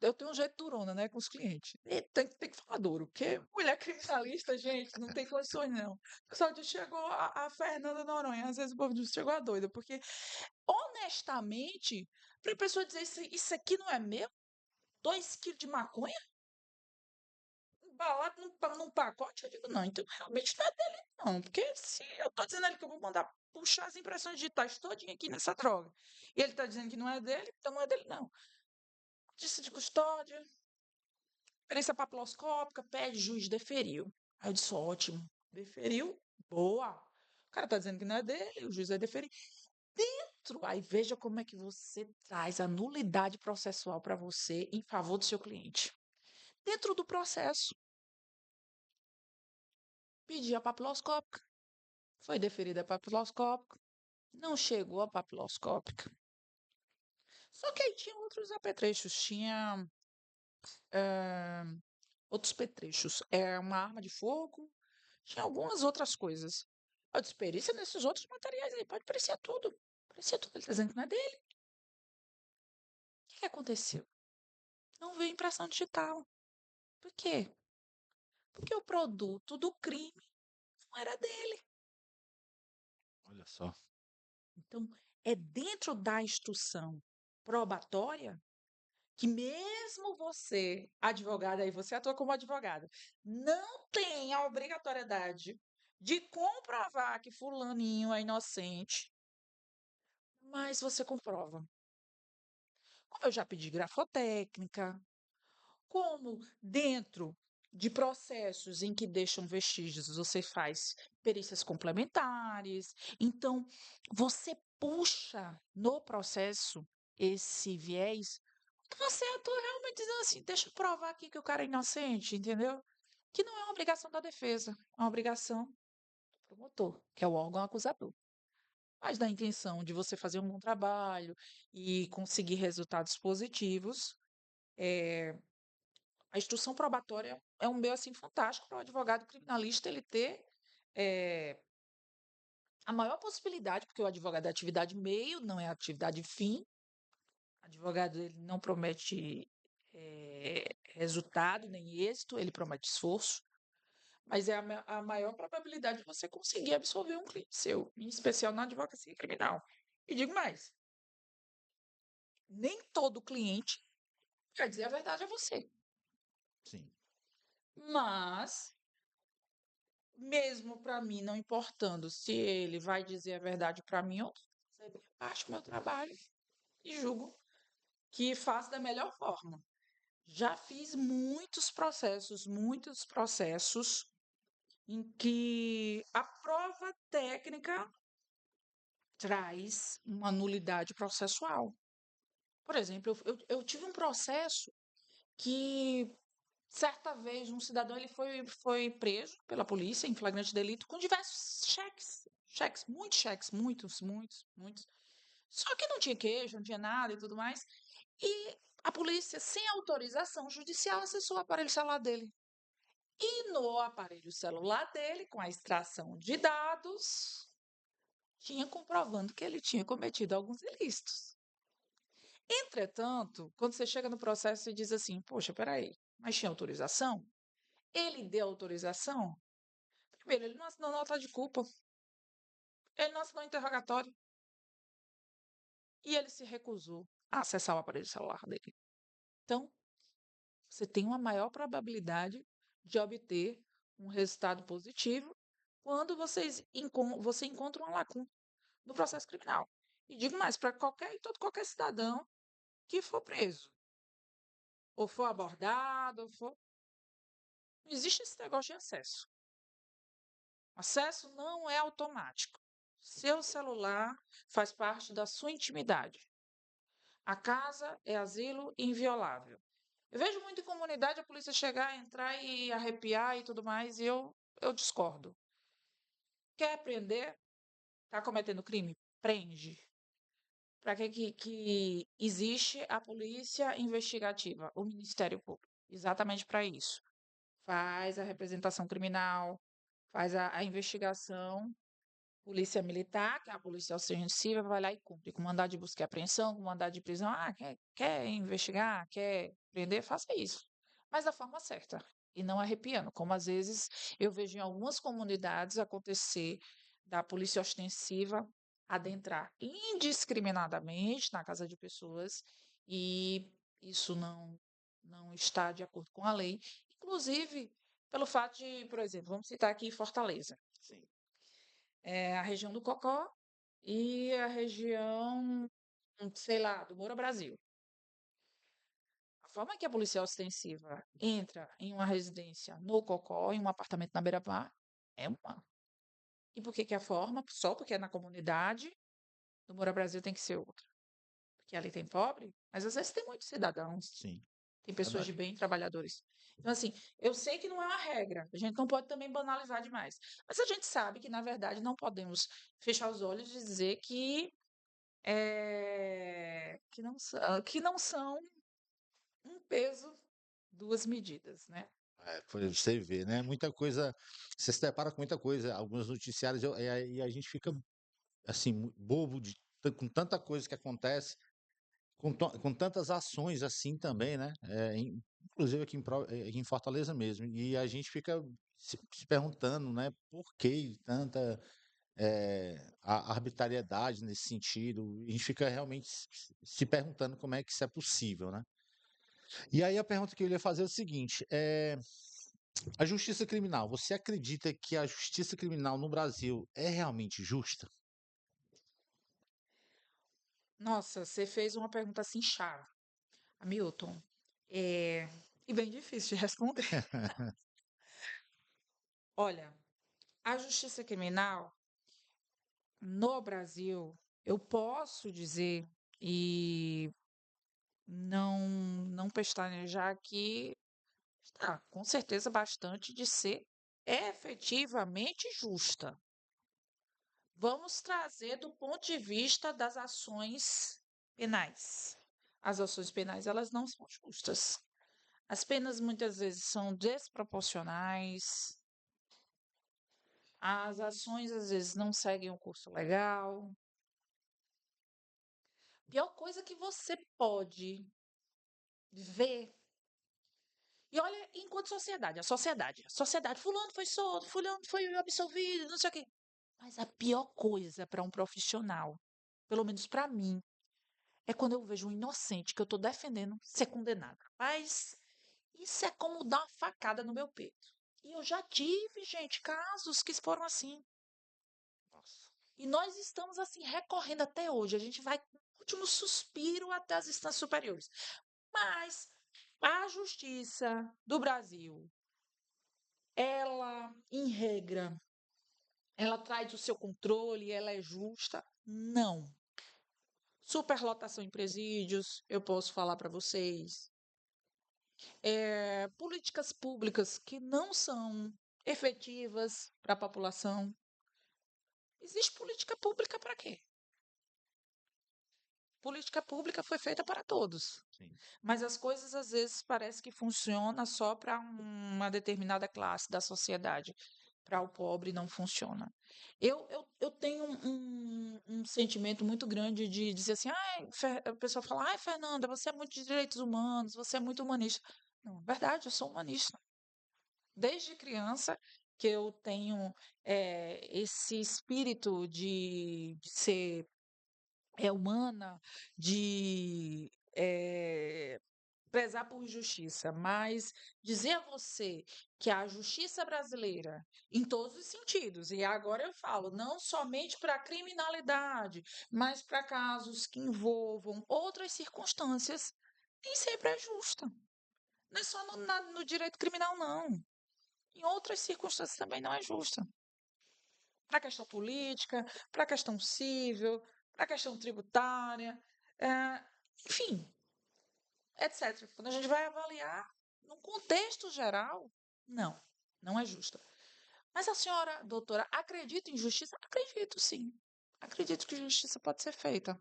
eu tenho um jeito durona, né, com os clientes. E tem que falar duro, porque mulher criminalista, gente, não tem condições, não. O pessoal diz, chegou a Fernanda Noronha, às vezes o povo diz, chegou a doida, porque, honestamente, para a pessoa dizer, isso aqui não é meu, 2 quilos de maconha, embalado num pacote, eu digo, não, então realmente não é dele, não. Porque se eu tô dizendo a ele que eu vou mandar puxar as impressões digitais todinha aqui nessa droga, e ele tá dizendo que não é dele, então não é dele, não. Disse de custódia, perícia papiloscópica, pede, juiz deferiu. Aí eu disse, ótimo, deferiu, boa. O cara tá dizendo que não é dele, o juiz vai deferir. Dentro, aí veja como é que você traz a nulidade processual para você em favor do seu cliente. Dentro do processo, pedi a papiloscópica. Foi deferida a papiloscópica, não chegou a papiloscópica. Só que aí tinha outros apetrechos, tinha eh, outros petrechos. É uma arma de fogo, tinha algumas outras coisas. Eu disse, perícia nesses outros materiais aí, pode parecer tudo. Parecia tudo, ele está dizendo que não é dele. O que aconteceu? Não veio impressão digital. Por quê? Porque o produto do crime não era dele. Olha só. Então, é dentro da instrução probatória que mesmo você, advogada, aí você atua como advogada, não tem a obrigatoriedade de comprovar que fulaninho é inocente, mas você comprova. Como eu já pedi grafotécnica, como dentro de processos em que deixam vestígios, você faz perícias complementares. Então, você puxa no processo esse viés, que você atua realmente dizendo assim: deixa eu provar aqui que o cara é inocente, entendeu? Que não é uma obrigação da defesa, é uma obrigação do promotor, que é o órgão acusador. Mas na intenção de você fazer um bom trabalho e conseguir resultados positivos, eh, a instrução probatória é um meio assim fantástico para o advogado criminalista ele ter a maior possibilidade, porque o advogado é atividade meio, não é atividade fim. O advogado ele não promete resultado nem êxito, ele promete esforço, mas é a maior probabilidade de você conseguir absolver um cliente seu, em especial na advocacia criminal. E digo mais, nem todo cliente quer dizer a verdade a você, Sim. mas mesmo para mim, não importando se ele vai dizer a verdade para mim ou não, fazer minha parte do meu trabalho e julgo que faço da melhor forma. Já fiz muitos processos em que a prova técnica traz uma nulidade processual. Por exemplo, eu tive um processo que certa vez um cidadão ele foi preso pela polícia em flagrante delito com diversos cheques, muitos. Só que não tinha queixa, não tinha nada e tudo mais. E a polícia, sem autorização judicial, acessou o aparelho celular dele. E no aparelho celular dele, com a extração de dados, tinha comprovando que ele tinha cometido alguns ilícitos. Entretanto, quando você chega no processo e diz assim, poxa, peraí, mas tinha autorização? Ele deu autorização? Primeiro, ele não assinou nota de culpa, ele não assinou interrogatório e ele se recusou a acessar o aparelho celular dele. Então, você tem uma maior probabilidade de obter um resultado positivo quando você encontra uma lacuna no processo criminal. E digo mais, para qualquer cidadão que for preso, ou for abordado, não existe esse negócio de acesso. Acesso não é automático. Seu celular faz parte da sua intimidade. A casa é asilo inviolável. Eu vejo muito em comunidade a polícia chegar, entrar e arrepiar e tudo mais, e eu discordo. Quer prender? Está cometendo crime? Prende. Para que existe a polícia investigativa, o Ministério Público? Exatamente para isso. Faz a representação criminal, faz a investigação. Polícia Militar, que é a polícia ostensiva, vai lá e cumpre com mandado de busca e apreensão, com mandado de prisão. Ah, quer investigar, quer prender? Faça isso. Mas da forma certa. E não arrepiando, como às vezes eu vejo em algumas comunidades acontecer da polícia ostensiva adentrar indiscriminadamente na casa de pessoas e isso não está de acordo com a lei. Inclusive, pelo fato de, por exemplo, vamos citar aqui Fortaleza. Sim. A região do Cocó e a região, sei lá, do Moura Brasil. A forma que a polícia ostensiva entra em uma residência no Cocó, em um apartamento na Beira-Mar, é uma. E por que que é a forma? Só porque é na comunidade, do Moura Brasil tem que ser outra. Porque ali tem pobre, mas às vezes tem muitos cidadãos, Sim. tem pessoas de Verdade. bem, trabalhadores. Então, assim, eu sei que não é uma regra, a gente não pode também banalizar demais. Mas a gente sabe que, na verdade, não podemos fechar os olhos e dizer que não são um peso, duas medidas, né? Foi você vê, né? Muita coisa, você se depara com muita coisa, alguns noticiários, e a gente fica assim, bobo com tanta coisa que acontece, com tantas ações assim também, né? Inclusive aqui em Fortaleza mesmo. E a gente fica se perguntando, né? Por que tanta a arbitrariedade nesse sentido? A gente fica realmente se perguntando como é que isso é possível, né? E aí a pergunta que eu ia fazer é o seguinte: a justiça criminal, você acredita que a justiça criminal no Brasil é realmente justa? Nossa, você fez uma pergunta assim chave, Hamilton. É, e bem difícil de responder. Olha, a justiça criminal no Brasil, eu posso dizer, e não pestanejar aqui, está com certeza bastante de ser efetivamente justa. Vamos trazer do ponto de vista das ações penais. As ações penais, elas não são justas. As penas muitas vezes são desproporcionais. As ações às vezes não seguem o curso legal. Pior coisa que você pode ver. E olha, enquanto sociedade, fulano foi solto, fulano foi absolvido, não sei o quê. Mas a pior coisa para um profissional, pelo menos para mim, é quando eu vejo um inocente que eu estou defendendo ser condenado. Mas isso é como dar uma facada no meu peito. E eu já tive, gente, casos que foram assim. Nossa. E nós estamos assim recorrendo até hoje. A gente vai com o último suspiro até as instâncias superiores. Mas a justiça do Brasil, ela, em regra, ela traz o seu controle, ela é justa? Não. Superlotação em presídios, eu posso falar para vocês. Políticas públicas que não são efetivas para a população. Existe política pública para quê? Política pública foi feita para todos, Sim. mas as coisas às vezes parece que funciona só para uma determinada classe da sociedade. Para o pobre não funciona. Eu tenho um sentimento muito grande de dizer assim, a pessoa fala, ai, Fernanda, você é muito de direitos humanos, você é muito humanista. Não, é verdade, eu sou humanista. Desde criança que eu tenho esse espírito de ser humana, de prezar por justiça, mas dizer a você que a justiça brasileira, em todos os sentidos, e agora eu falo, não somente para a criminalidade, mas para casos que envolvam outras circunstâncias, nem sempre é justa. Não é só no direito criminal, não. Em outras circunstâncias também não é justa. Para a questão política, para a questão civil, para a questão tributária, enfim, etc. Quando a gente vai avaliar, num contexto geral, não é justa. Mas a senhora, doutora, acredita em justiça? Acredito, sim. Acredito que justiça pode ser feita.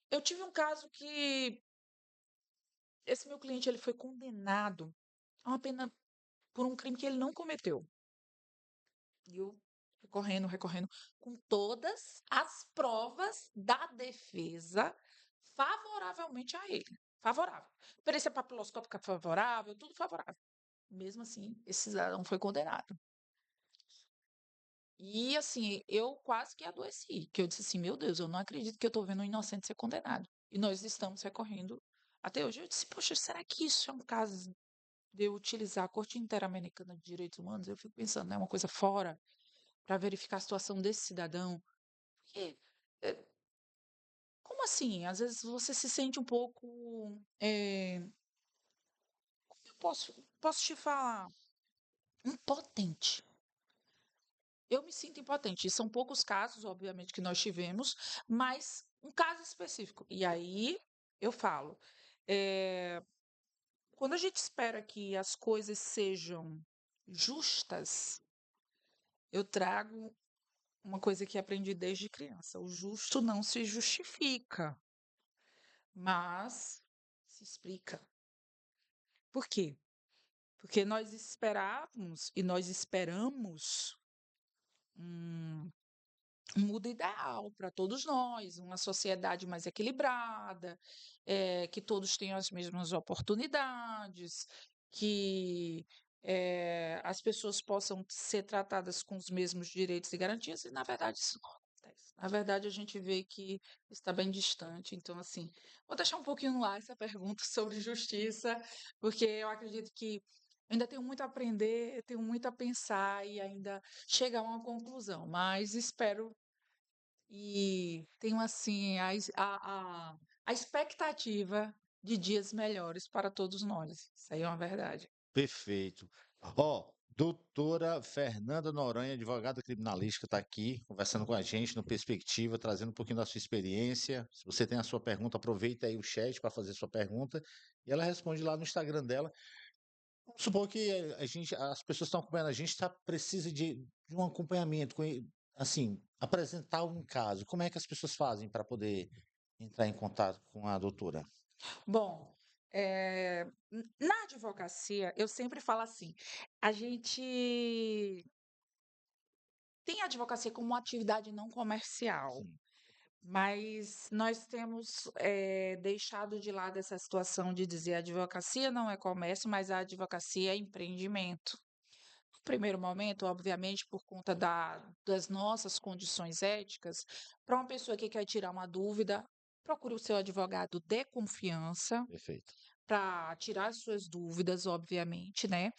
Eu tive um caso que esse meu cliente ele foi condenado a uma pena por um crime que ele não cometeu. E eu recorrendo, com todas as provas da defesa favoravelmente a ele. Favorável. Perícia papiloscópica favorável, tudo favorável. Mesmo assim, esse cidadão foi condenado. E assim, eu quase que adoeci, que eu disse assim, meu Deus, eu não acredito que eu estou vendo um inocente ser condenado. E nós estamos recorrendo até hoje. Eu disse, poxa, será que isso é um caso de eu utilizar a Corte Interamericana de Direitos Humanos? Eu fico pensando, é uma coisa fora para verificar a situação desse cidadão. Porque, como assim? Às vezes você se sente um pouco. Como eu posso te falar? Impotente. Eu me sinto impotente. E são poucos casos, obviamente, que nós tivemos, mas um caso específico. E aí eu falo. Quando a gente espera que as coisas sejam justas, eu trago uma coisa que aprendi desde criança: o justo não se justifica, mas se explica. Por quê? Porque nós esperávamos e nós esperamos um, um mundo ideal para todos nós, uma sociedade mais equilibrada, que todos tenham as mesmas oportunidades, que as pessoas possam ser tratadas com os mesmos direitos e garantias, e na verdade isso não acontece. Na verdade, a gente vê que está bem distante. Então, assim, vou deixar um pouquinho no ar essa pergunta sobre justiça, porque eu acredito que ainda tenho muito a aprender, tenho muito a pensar e ainda chegar a uma conclusão. Mas espero e tenho, assim, a expectativa de dias melhores para todos nós. Isso aí é uma verdade. Perfeito. Ó, doutora Fernanda Noronha, advogada criminalística, está aqui conversando com a gente no Perspectiva, trazendo um pouquinho da sua experiência. Se você tem a sua pergunta, aproveita aí o chat para fazer sua pergunta e ela responde lá no Instagram dela. Vamos supor que a gente, as pessoas que estão acompanhando a gente precisa de um acompanhamento, assim, apresentar um caso. Como é que as pessoas fazem para poder entrar em contato com a doutora? Bom, na advocacia, eu sempre falo assim, a gente tem a advocacia como uma atividade não comercial, Sim, mas nós temos deixado de lado essa situação de dizer a advocacia não é comércio, mas a advocacia é empreendimento. No primeiro momento, obviamente, por conta das nossas condições éticas, para uma pessoa que quer tirar uma dúvida, procure o seu advogado de confiança perfeito. para tirar as suas dúvidas, obviamente, né?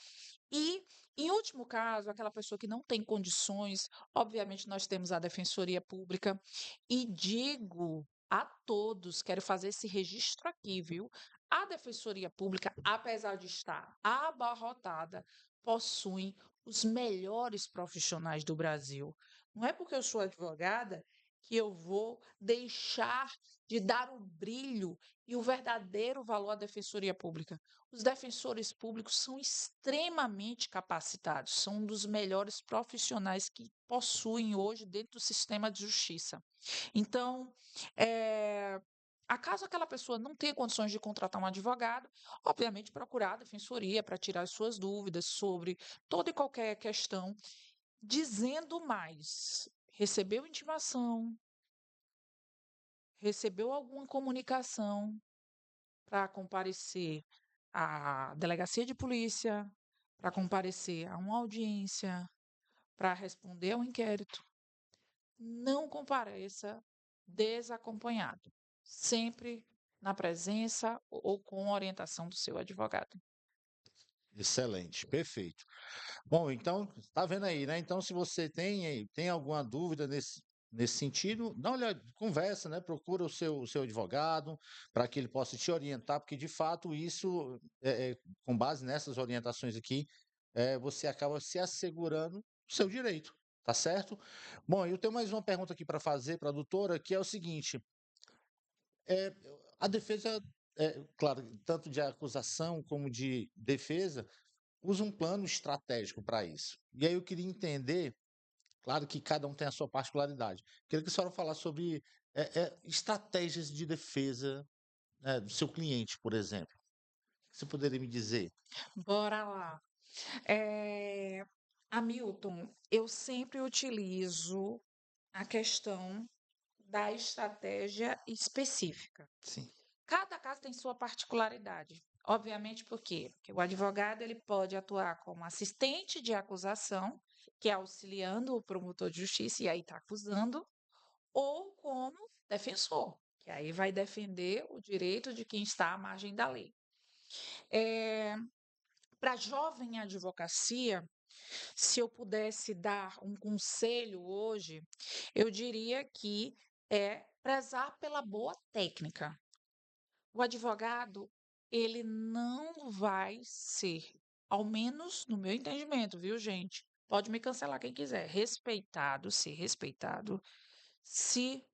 E, em último caso, aquela pessoa que não tem condições, obviamente nós temos a Defensoria Pública e digo a todos, quero fazer esse registro aqui, viu? A Defensoria Pública, apesar de estar abarrotada, possui os melhores profissionais do Brasil. Não é porque eu sou advogada que eu vou deixar de dar o brilho e o verdadeiro valor à Defensoria Pública. Os defensores públicos são extremamente capacitados, são um dos melhores profissionais que possuem hoje dentro do sistema de justiça. Então, acaso aquela pessoa não tenha condições de contratar um advogado, obviamente procurar a defensoria para tirar as suas dúvidas sobre toda e qualquer questão, dizendo mais. Recebeu intimação, recebeu alguma comunicação para comparecer à delegacia de polícia, para comparecer a uma audiência, para responder ao inquérito, não compareça desacompanhado, sempre na presença ou com orientação do seu advogado. Excelente, perfeito. Bom, então, tá vendo aí, né? Então, se você tem alguma dúvida nesse sentido, dá uma olhada, conversa, né? Procura o seu advogado para que ele possa te orientar, porque de fato isso, com base nessas orientações aqui, você acaba se assegurando o seu direito, tá certo? Bom, eu tenho mais uma pergunta aqui para fazer para a doutora, que é o seguinte: é, a defesa, claro, tanto de acusação como de defesa usa um plano estratégico para isso. E aí eu queria entender, claro que cada um tem a sua particularidade. Queria que a senhora falasse sobre estratégias de defesa, do seu cliente, por exemplo. O que você poderia me dizer? Bora lá. Eh, Hamilton, eu sempre utilizo a questão da estratégia específica. Sim, Cada caso tem sua particularidade. Obviamente, por quê? Porque o advogado ele pode atuar como assistente de acusação, que é auxiliando o promotor de justiça e aí está acusando, ou como defensor, que aí vai defender o direito de quem está à margem da lei. Para a jovem advocacia, se eu pudesse dar um conselho hoje, eu diria que é prezar pela boa técnica. O advogado, ele não vai ser, ao menos no meu entendimento, viu, gente? Pode me cancelar quem quiser, respeitado, ser respeitado, se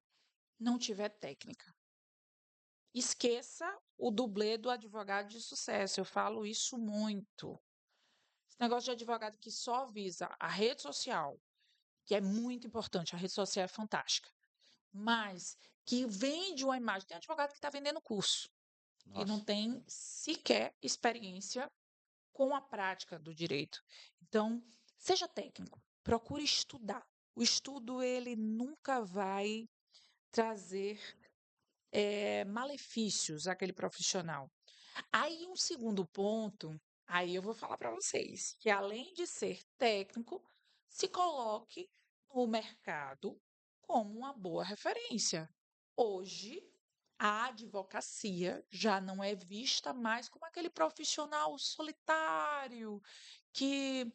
não tiver técnica. Esqueça o dublê do advogado de sucesso. Eu falo isso muito. Esse negócio de advogado que só visa a rede social, que é muito importante, a rede social é fantástica, mas que vende uma imagem. Tem advogado que está vendendo curso e não nossa, tem sequer experiência com a prática do direito. Então, seja técnico, procure estudar. O estudo ele nunca vai trazer malefícios àquele profissional. Aí um segundo ponto, aí eu vou falar para vocês, que além de ser técnico, se coloque no mercado como uma boa referência. Hoje, a advocacia já não é vista mais como aquele profissional solitário que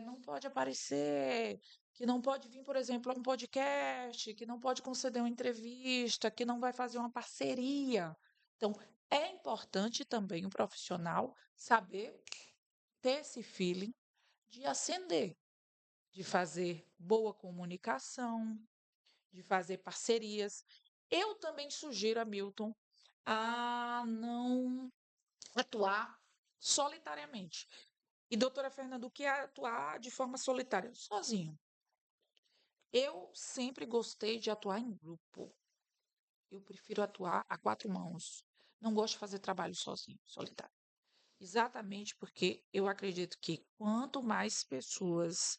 não pode aparecer, que não pode vir, por exemplo, a um podcast, que não pode conceder uma entrevista, que não vai fazer uma parceria. Então, é importante também o profissional saber ter esse feeling de ascender, de fazer boa comunicação, de fazer parcerias. Eu também sugiro a Milton a não atuar solitariamente. E, doutora Fernanda, o que é atuar de forma solitária? Sozinho. Eu sempre gostei de atuar em grupo. Eu prefiro atuar a quatro mãos. Não gosto de fazer trabalho sozinho, solitário. Exatamente porque eu acredito que quanto mais pessoas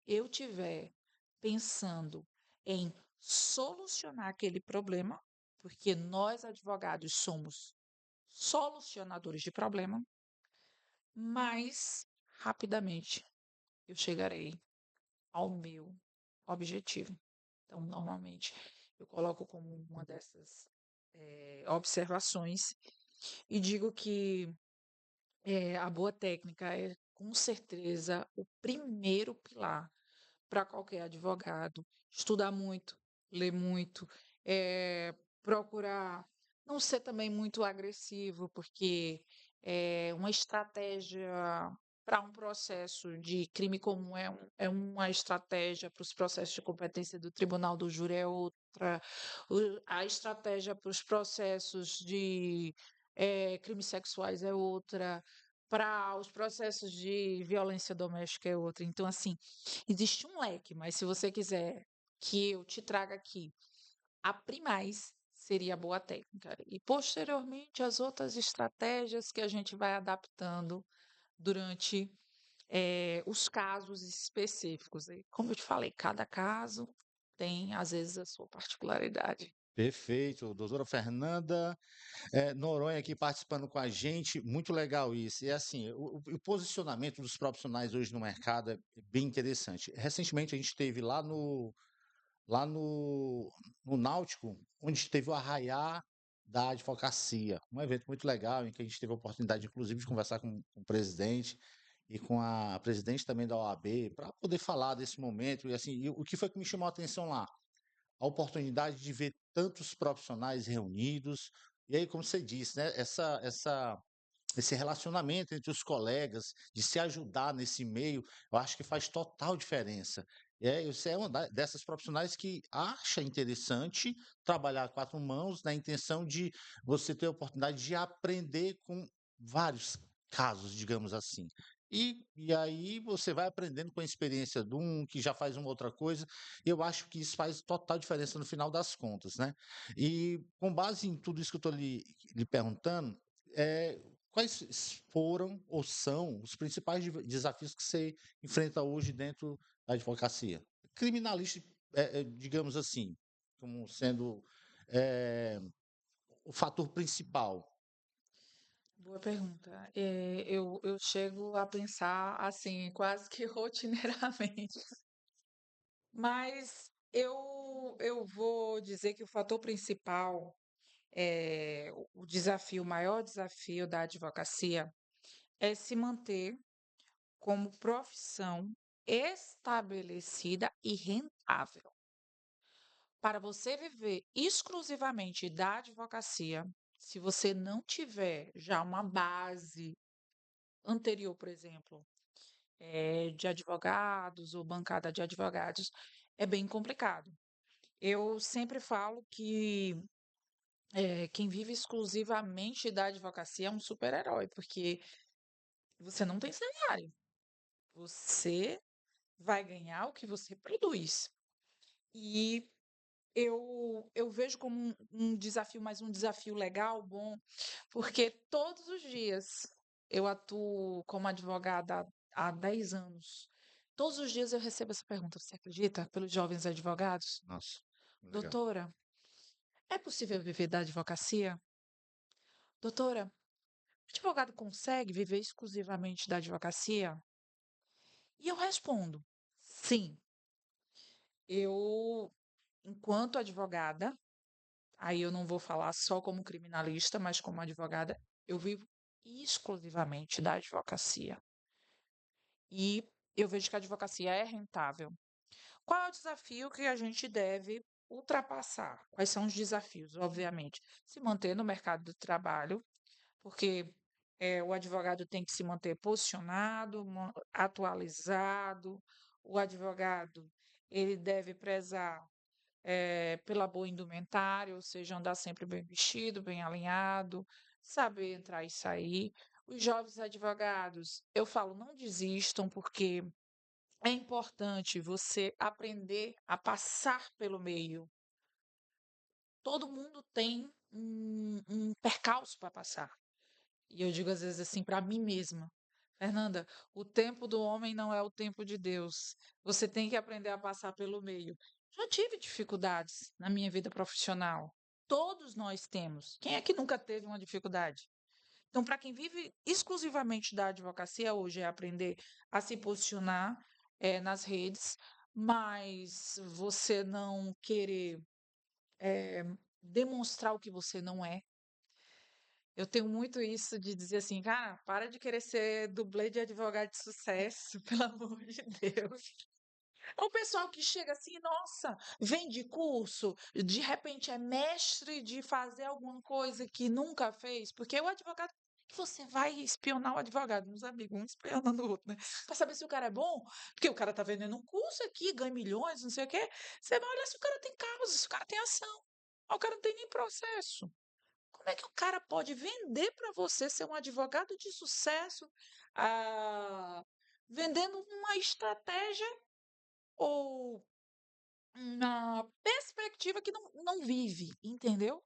eu tiver pensando em solucionar aquele problema, porque nós advogados somos solucionadores de problema, mais rapidamente eu chegarei ao meu objetivo. Então, normalmente, eu coloco como uma dessas observações e digo que a boa técnica é, com certeza, o primeiro pilar para qualquer advogado. Estudar muito, ler muito, procurar não ser também muito agressivo, porque uma estratégia para um processo de crime comum é uma estratégia, para os processos de competência do tribunal do júri é outra, a estratégia para os processos de crimes sexuais é outra, para os processos de violência doméstica é outra. Então, assim, existe um leque, mas se você quiser que eu te traga aqui a primaz, seria a boa técnica. E posteriormente as outras estratégias que a gente vai adaptando durante os casos específicos. E, como eu te falei, cada caso tem, às vezes, a sua particularidade. Perfeito, doutora Fernanda Noronha aqui participando com a gente, muito legal isso. E assim, o posicionamento dos profissionais hoje no mercado é bem interessante. Recentemente a gente teve lá no Náutico, onde teve o Arraiá da Advocacia, um evento muito legal em que a gente teve a oportunidade, inclusive, de conversar com o presidente e com a presidente também da OAB, para poder falar desse momento. E assim, o que foi que me chamou a atenção lá? A oportunidade de ver tantos profissionais reunidos, e aí, como você disse, né, esse relacionamento entre os colegas, de se ajudar nesse meio, eu acho que faz total diferença. Você é uma dessas profissionais que acha interessante trabalhar a quatro mãos na intenção de você ter a oportunidade de aprender com vários casos, digamos assim. E aí você vai aprendendo com a experiência de um que já faz uma outra coisa, e eu acho que isso faz total diferença no final das contas, né? E com base em tudo isso que eu estou lhe perguntando, é, quais foram ou são os principais desafios que você enfrenta hoje dentro da advocacia? Criminalista, digamos assim, como sendo eh, o fator principal. Boa pergunta. Eu chego a pensar assim, quase que rotineiramente. Mas eu vou dizer que o fator principal, o desafio, o maior desafio da advocacia é se manter como profissão estabelecida e rentável. Para você viver exclusivamente da advocacia, se você não tiver já uma base anterior, por exemplo, de advogados ou bancada de advogados, é bem complicado. Eu sempre falo que quem vive exclusivamente da advocacia é um super-herói, porque você não tem salário. Você vai ganhar o que você produz. E eu vejo como um desafio, mas um desafio legal, bom, porque todos os dias eu atuo como advogada há 10 anos. Todos os dias eu recebo essa pergunta, você acredita? Pelos jovens advogados. Nossa, legal. Doutora, é possível viver da advocacia? Doutora, o advogado consegue viver exclusivamente da advocacia? E eu respondo, sim. Eu enquanto advogada, aí eu não vou falar só como criminalista, mas como advogada, eu vivo exclusivamente da advocacia. E eu vejo que a advocacia é rentável. Qual é o desafio que a gente deve ultrapassar? Quais são os desafios? Obviamente, se manter no mercado do trabalho, porque o advogado tem que se manter posicionado, atualizado. O advogado ele deve prezar pela boa indumentária, ou seja, andar sempre bem vestido, bem alinhado, saber entrar e sair. Os jovens advogados, eu falo, não desistam, porque é importante você aprender a passar pelo meio. Todo mundo tem um percalço para passar. E eu digo às vezes assim para mim mesma: Fernanda, o tempo do homem não é o tempo de Deus. Você tem que aprender a passar pelo meio. Já tive dificuldades na minha vida profissional. Todos nós temos. Quem é que nunca teve uma dificuldade? Então, para quem vive exclusivamente da advocacia hoje, é aprender a se posicionar nas redes, mas você não querer demonstrar o que você não é. Eu tenho muito isso de dizer assim, cara, para de querer ser dublê de advogado de sucesso, pelo amor de Deus. É o pessoal que chega assim, nossa, vende curso, de repente é mestre de fazer alguma coisa que nunca fez, porque o advogado, você vai espionar o advogado, meus amigos, um espionando o outro, né? Pra saber se o cara é bom, porque o cara tá vendendo um curso aqui, ganha milhões, não sei o quê. Você vai olhar se o cara tem causa, se o cara tem ação. O cara não tem nem processo. Como é que o cara pode vender para você ser um advogado de sucesso, ah, vendendo uma estratégia ou uma perspectiva que não vive, entendeu?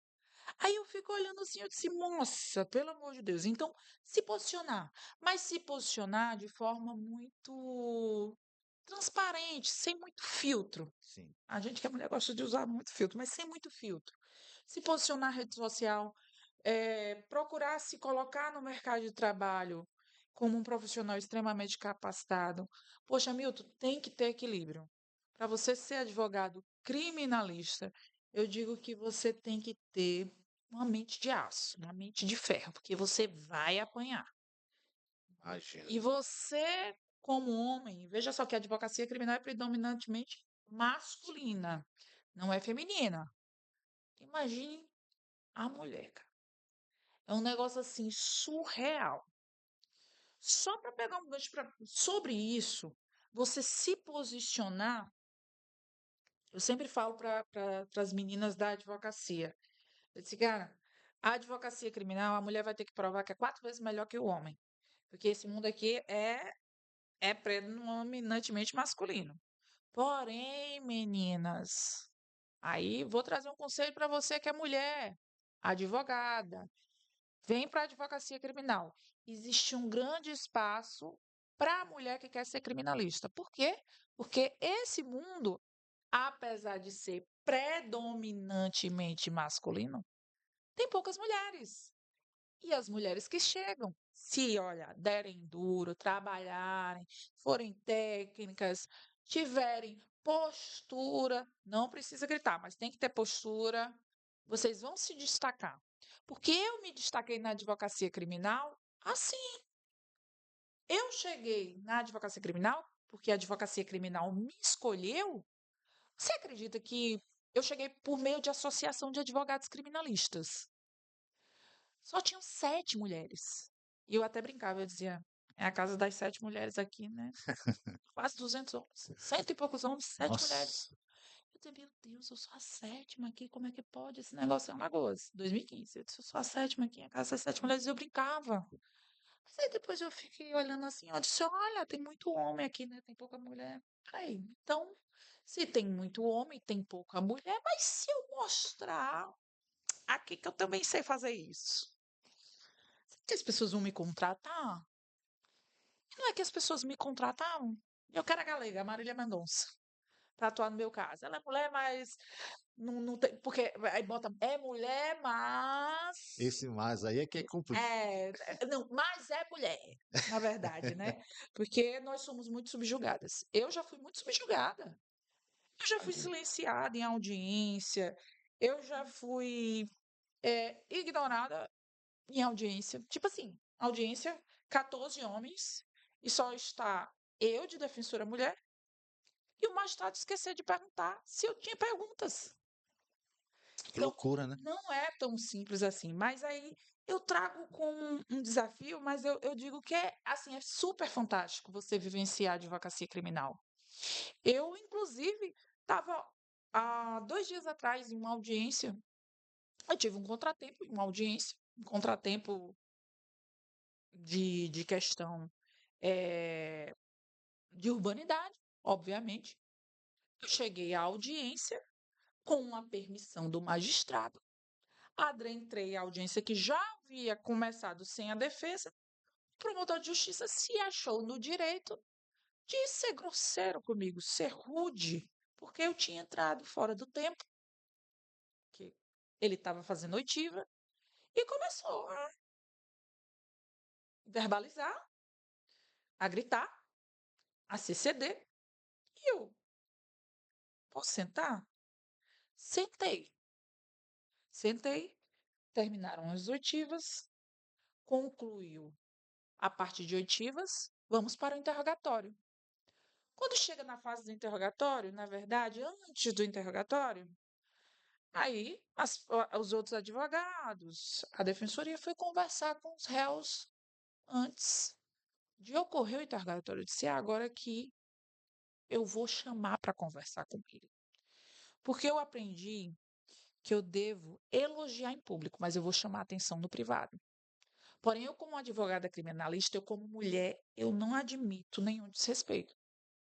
Aí eu fico olhando assim, eu disse, nossa, pelo amor de Deus. Então, se posicionar, mas se posicionar de forma muito transparente, sem muito filtro. Sim. A gente que é mulher gosta de usar muito filtro, mas sem muito filtro. Se posicionar na rede social, procurar se colocar no mercado de trabalho como um profissional extremamente capacitado. Poxa, Milton, tem que ter equilíbrio. Para você ser advogado criminalista, eu digo que você tem que ter uma mente de aço, uma mente de ferro, porque você vai apanhar. Imagina. E você, como homem, veja só que a advocacia criminal é predominantemente masculina, não é feminina. Imagine a mulher, cara. É um negócio assim surreal. Só para pegar um gancho sobre isso, você se posicionar, eu sempre falo para as meninas da advocacia. Eu disse, cara, a advocacia criminal, a mulher vai ter que provar que é 4 vezes melhor que o homem. Porque esse mundo aqui é predominantemente masculino. Porém, meninas, aí vou trazer um conselho para você que é mulher, advogada. Vem para a advocacia criminal. Existe um grande espaço para a mulher que quer ser criminalista. Por quê? Porque esse mundo, apesar de ser predominantemente masculino, tem poucas mulheres. E as mulheres que chegam, se, olha, derem duro, trabalharem, forem técnicas, tiverem postura, não precisa gritar, mas tem que ter postura, vocês vão se destacar. Porque eu me destaquei na advocacia criminal assim. Eu cheguei na advocacia criminal porque a advocacia criminal me escolheu. Você acredita que eu cheguei por meio de associação de advogados criminalistas? Só tinham 7 mulheres. E eu até brincava, eu dizia, é a casa das 7 mulheres aqui, né? Quase 200 homens. Cento e poucos homens, 7 mulheres. Nossa. Eu disse, meu Deus, eu sou a 7ª aqui, como é que pode? Esse negócio é um Lagoas, 2015. Eu disse, eu sou a 7ª aqui, a casa das 7 mulheres, e eu brincava. Mas aí depois eu fiquei olhando assim, eu disse, olha, tem muito homem aqui, né? Tem pouca mulher. Aí, então, se tem muito homem, tem pouca mulher, mas se eu mostrar aqui que eu também sei fazer isso, será que as pessoas vão me contratar? E não é que as pessoas me contrataram. Eu quero a galega, a Marília Mendonça, para atuar no meu caso. Ela é mulher, mas não tem. Porque aí bota, é mulher, mas. Esse mais aí é que é complicado. Não, mas é mulher, na verdade, né? Porque nós somos muito subjugadas. Eu já fui muito subjugada. Eu já fui silenciada em audiência, eu já fui ignorada em audiência. Tipo assim, audiência, 14 homens, e só está eu de defensora mulher, e o magistrado esqueceu de perguntar se eu tinha perguntas. Que Então, loucura, né? não é tão simples assim. Mas aí eu trago como um desafio, mas eu digo que é assim, é super fantástico você vivenciar a advocacia criminal. Eu, inclusive, estava há 2 dias atrás em uma audiência. Eu tive um contratempo em uma audiência, um contratempo de questão eh, de urbanidade, obviamente. Eu cheguei à audiência com a permissão do magistrado. Adentrei a audiência que já havia começado sem a defesa. O promotor de justiça se achou no direito de ser grosseiro comigo, ser rude, porque eu tinha entrado fora do tempo, que ele estava fazendo oitiva, e começou a verbalizar, a gritar, a se ceder. E eu, posso sentar? Sentei. Sentei, terminaram as oitivas, concluiu a parte de oitivas, vamos para o interrogatório. Quando chega na fase do interrogatório, na verdade, antes do interrogatório, aí os outros advogados, a defensoria foi conversar com os réus antes de ocorrer o interrogatório. Eu disse, é agora que eu vou chamar para conversar com ele. Porque eu aprendi que eu devo elogiar em público, mas eu vou chamar a atenção no privado. Porém, eu como advogada criminalista, eu como mulher, eu não admito nenhum desrespeito.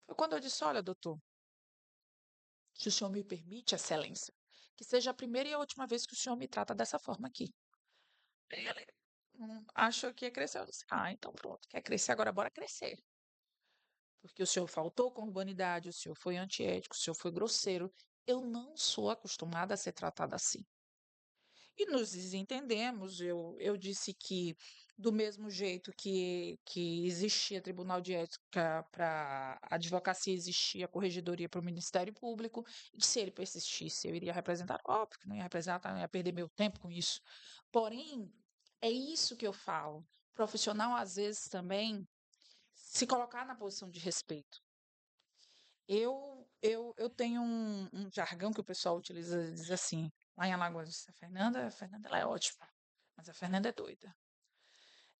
Foi quando eu disse, olha, doutor, se o senhor me permite, excelência, que seja a primeira e a última vez que o senhor me trata dessa forma aqui. Ele achou que ia crescer. Eu disse, então pronto, quer crescer agora, bora crescer. Porque o senhor faltou com urbanidade, o senhor foi antiético, o senhor foi grosseiro. Eu não sou acostumada a ser tratada assim. E nos desentendemos. Eu disse que, do mesmo jeito que existia Tribunal de Ética para a advocacia, existia a Corregedoria para o Ministério Público, e se ele persistisse, eu iria representar. Óbvio que não ia representar, não ia perder meu tempo com isso. Porém, é isso que eu falo. O profissional, às vezes, também se colocar na posição de respeito. Eu tenho um jargão que o pessoal utiliza, diz assim, lá em Alagoas, a Fernanda ela é ótima, mas a Fernanda é doida.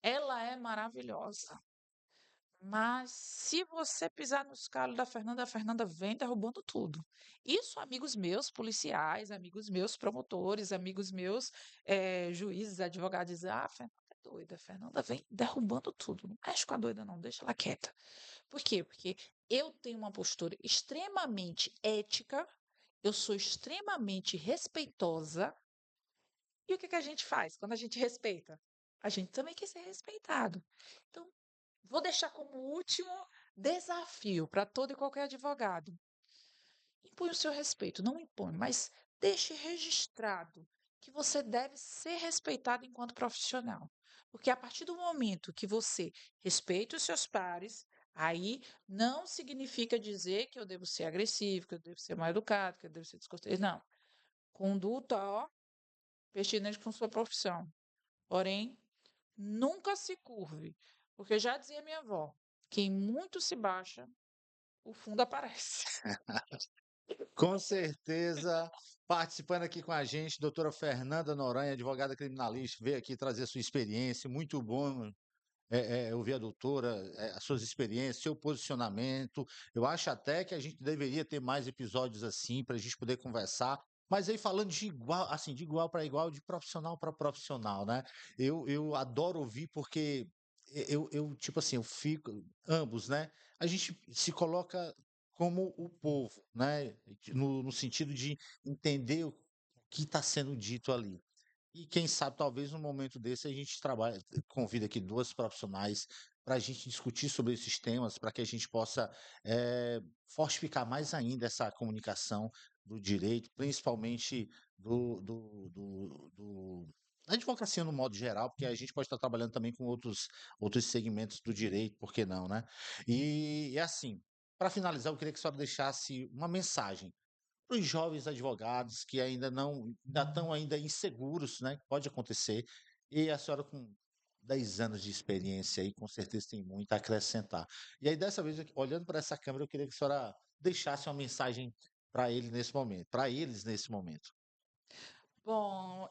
Ela é maravilhosa, mas se você pisar nos calos da Fernanda, a Fernanda vem derrubando tudo. Isso, amigos meus, policiais, amigos meus, promotores, amigos meus, juízes, advogados, dizem, a Fernanda é doida, a Fernanda vem derrubando tudo. Não mexe com a doida não, deixa ela quieta. Por quê? Porque eu tenho uma postura extremamente ética, eu sou extremamente respeitosa. E o que que a gente faz quando a gente respeita? A gente também quer ser respeitado. Então, vou deixar como último desafio para todo e qualquer advogado. Impõe o seu respeito, não impõe, mas deixe registrado que você deve ser respeitado enquanto profissional. Porque a partir do momento que você respeita os seus pares, aí não significa dizer que eu devo ser agressivo, que eu devo ser mal educado, que eu devo ser descortês. Não. Conduta, ó, pertinente com sua profissão. Porém, nunca se curve, porque já dizia minha avó, quem muito se baixa, o fundo aparece. Com certeza, participando aqui com a gente, doutora Fernanda Noronha, advogada criminalista, veio aqui trazer sua experiência, muito bom ouvir a doutora, as suas experiências, seu posicionamento. Eu acho até que a gente deveria ter mais episódios assim para a gente poder conversar. Mas aí falando de igual, assim, de igual para igual, de profissional para profissional, né? Eu adoro ouvir porque tipo assim, eu fico, ambos, né? A gente se coloca como o povo, né? No sentido de entender o que está sendo dito ali. E quem sabe, talvez num momento desse, a gente trabalha, convida aqui duas profissionais para a gente discutir sobre esses temas, para que a gente possa fortificar mais ainda essa comunicação do direito, principalmente da advocacia no modo geral, porque a gente pode estar trabalhando também com outros segmentos do direito, por que não, né? E assim. Para finalizar, eu queria que a senhora deixasse uma mensagem para os jovens advogados que ainda estão ainda inseguros, né, que pode acontecer, e a senhora com 10 anos de experiência aí, com certeza tem muito a acrescentar. E aí dessa vez, olhando para essa câmera, eu queria que a senhora deixasse uma mensagem para eles nesse momento. Bom,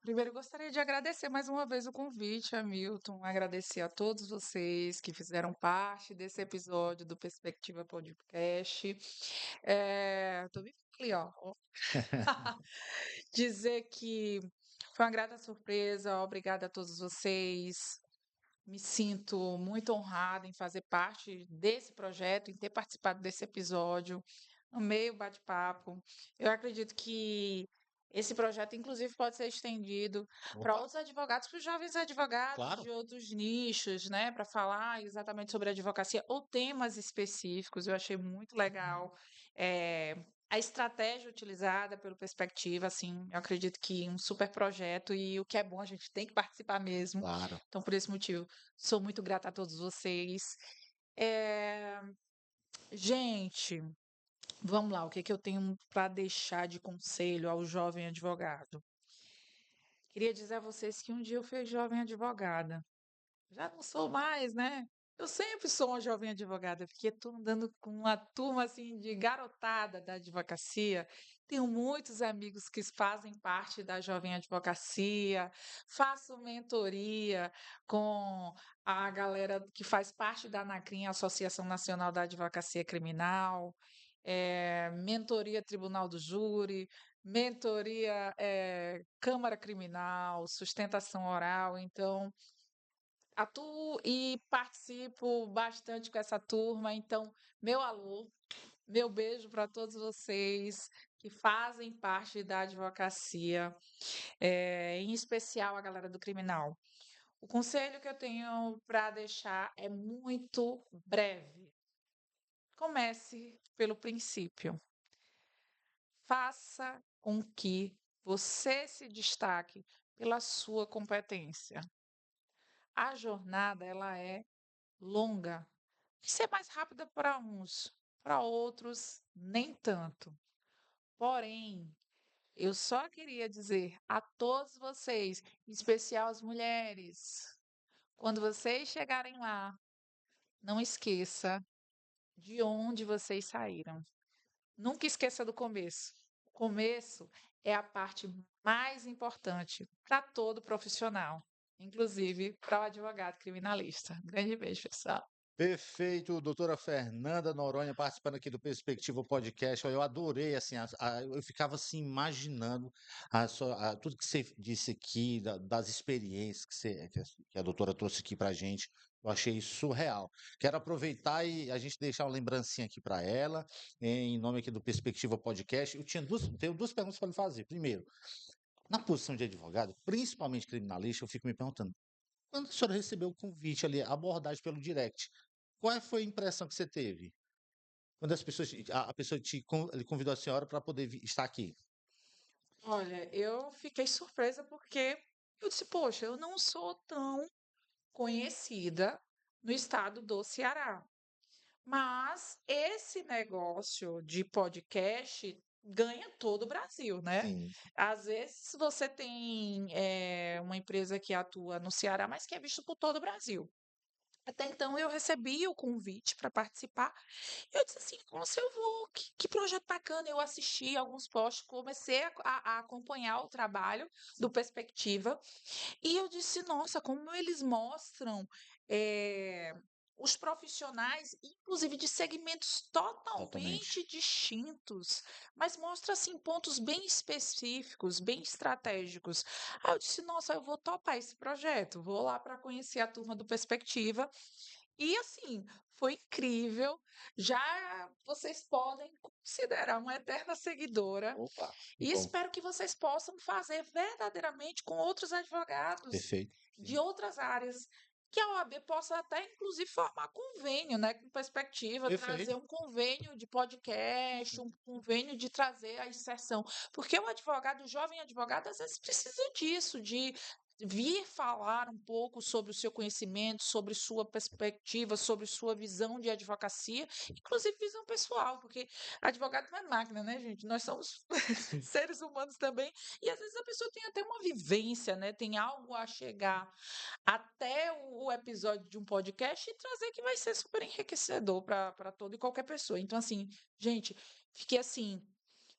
primeiro eu gostaria de agradecer mais uma vez o convite, Hamilton, agradecer a todos vocês que fizeram parte desse episódio do Perspectiva Podcast. Tô bem ali, ó. Dizer que foi uma grata surpresa, obrigada a todos vocês. Me sinto muito honrada em fazer parte desse projeto, em ter participado desse episódio. Amei o bate-papo. Eu acredito que esse projeto, inclusive, pode ser estendido para Opa, outros advogados, para os jovens advogados claro, de outros nichos, né? Para falar exatamente sobre advocacia ou temas específicos. Eu achei muito legal. eh, a estratégia utilizada pelo Perspectiva, assim, eu acredito que um super projeto e o que é bom, a gente tem que participar mesmo. claro. Então, por esse motivo, sou muito grata a todos vocês. Eh, gente, vamos lá, o que que eu tenho para deixar de conselho ao jovem advogado? Queria dizer a vocês que um dia eu fui jovem advogada. Já não sou mais, né? Eu sempre sou uma jovem advogada, porque estou andando com uma turma assim de garotada da advocacia. Tenho muitos amigos que fazem parte da jovem advocacia, faço mentoria com a galera que faz parte da ANACRIM, Associação Nacional da Advocacia Criminal, mentoria Tribunal do Júri, mentoria Câmara Criminal, sustentação oral. Então, atuo e participo bastante com essa turma, então, meu alô, meu beijo para todos vocês que fazem parte da advocacia, em especial a galera do criminal. O conselho que eu tenho para deixar é muito breve. Comece pelo princípio. Faça com que você se destaque pela sua competência. A jornada, ela é longa. Vai ser mais rápida para uns, para outros, nem tanto. Porém, eu só queria dizer a todos vocês, em especial as mulheres, quando vocês chegarem lá, não esqueça de onde vocês saíram. Nunca esqueça do começo. O começo é a parte mais importante para todo profissional, inclusive para o advogado criminalista. Grande beijo, pessoal. Perfeito, doutora Fernanda Noronha participando aqui do Perspectiva Podcast. Olha, eu adorei, assim, eu ficava assim imaginando tudo que você disse aqui, das experiências que a doutora trouxe aqui para a gente. Eu achei surreal. Quero aproveitar e a gente deixar uma lembrancinha aqui para ela, em nome aqui do Perspectiva Podcast. Tenho duas perguntas para lhe fazer. Primeiro, na posição de advogado, principalmente criminalista, eu fico me perguntando, quando a senhora recebeu o convite ali, a abordagem pelo direct, qual foi a impressão que você teve? Quando a pessoa ele convidou a senhora para poder estar aqui. Olha, eu fiquei surpresa porque eu disse, poxa, eu não sou tão conhecida no estado do Ceará. Mas esse negócio de podcast ganha todo o Brasil, né? Sim. Às vezes você tem uma empresa que atua no Ceará, mas que é visto por todo o Brasil. Até então eu recebi o convite para participar. Eu disse assim, nossa, eu vou, que projeto bacana. Eu assisti alguns posts, comecei a acompanhar o trabalho do Perspectiva. E eu disse, nossa, como eles mostram eh, os profissionais, inclusive de segmentos Totalmente. totalmente distintos, mas mostra assim pontos bem específicos, bem estratégicos. Aí eu disse, nossa, eu vou topar esse projeto, vou lá para conhecer a turma do Perspectiva. E assim, foi incrível. Já vocês podem considerar uma eterna seguidora Opa, que e bom. espero que vocês possam fazer verdadeiramente com outros advogados Perfeito. de Sim. outras áreas, que a OAB possa até, inclusive, formar convênio, né, com perspectiva, trazer Perfeito. um convênio de podcast, um convênio de trazer a inserção, porque o advogado, o jovem advogado, às vezes precisa disso, de vir falar um pouco sobre o seu conhecimento, sobre sua perspectiva, sobre sua visão de advocacia, inclusive visão pessoal, porque advogado não é máquina, né, gente? Nós somos seres humanos também, e às vezes a pessoa tem até uma vivência, né? Tem algo a chegar até o episódio de um podcast e trazer que vai ser super enriquecedor para toda e qualquer pessoa. Então, assim, gente, fiquei assim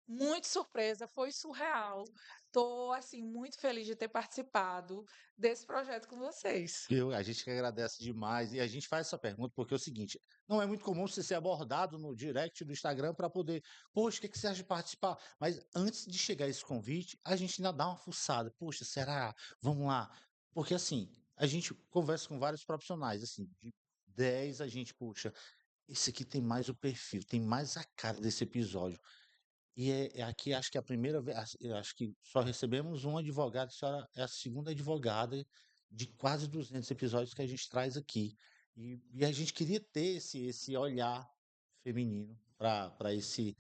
muito surpresa, foi surreal. Tô, assim, muito feliz de ter participado desse projeto com vocês. A gente que agradece demais. E a gente faz essa pergunta porque é o seguinte: não é muito comum você ser abordado no direct do Instagram para poder, poxa, o que que você acha de participar? Mas antes de chegar esse convite, a gente ainda dá uma fuçada. Poxa, será? Vamos lá. Porque assim, a gente conversa com vários profissionais, assim, de 10 a gente, puxa, esse aqui tem mais o perfil, tem mais a cara desse episódio. E aqui acho que é a primeira vez, eu acho que só recebemos um advogado, a senhora é a segunda advogada de quase 200 episódios que a gente traz aqui. E a gente queria ter esse olhar feminino para esse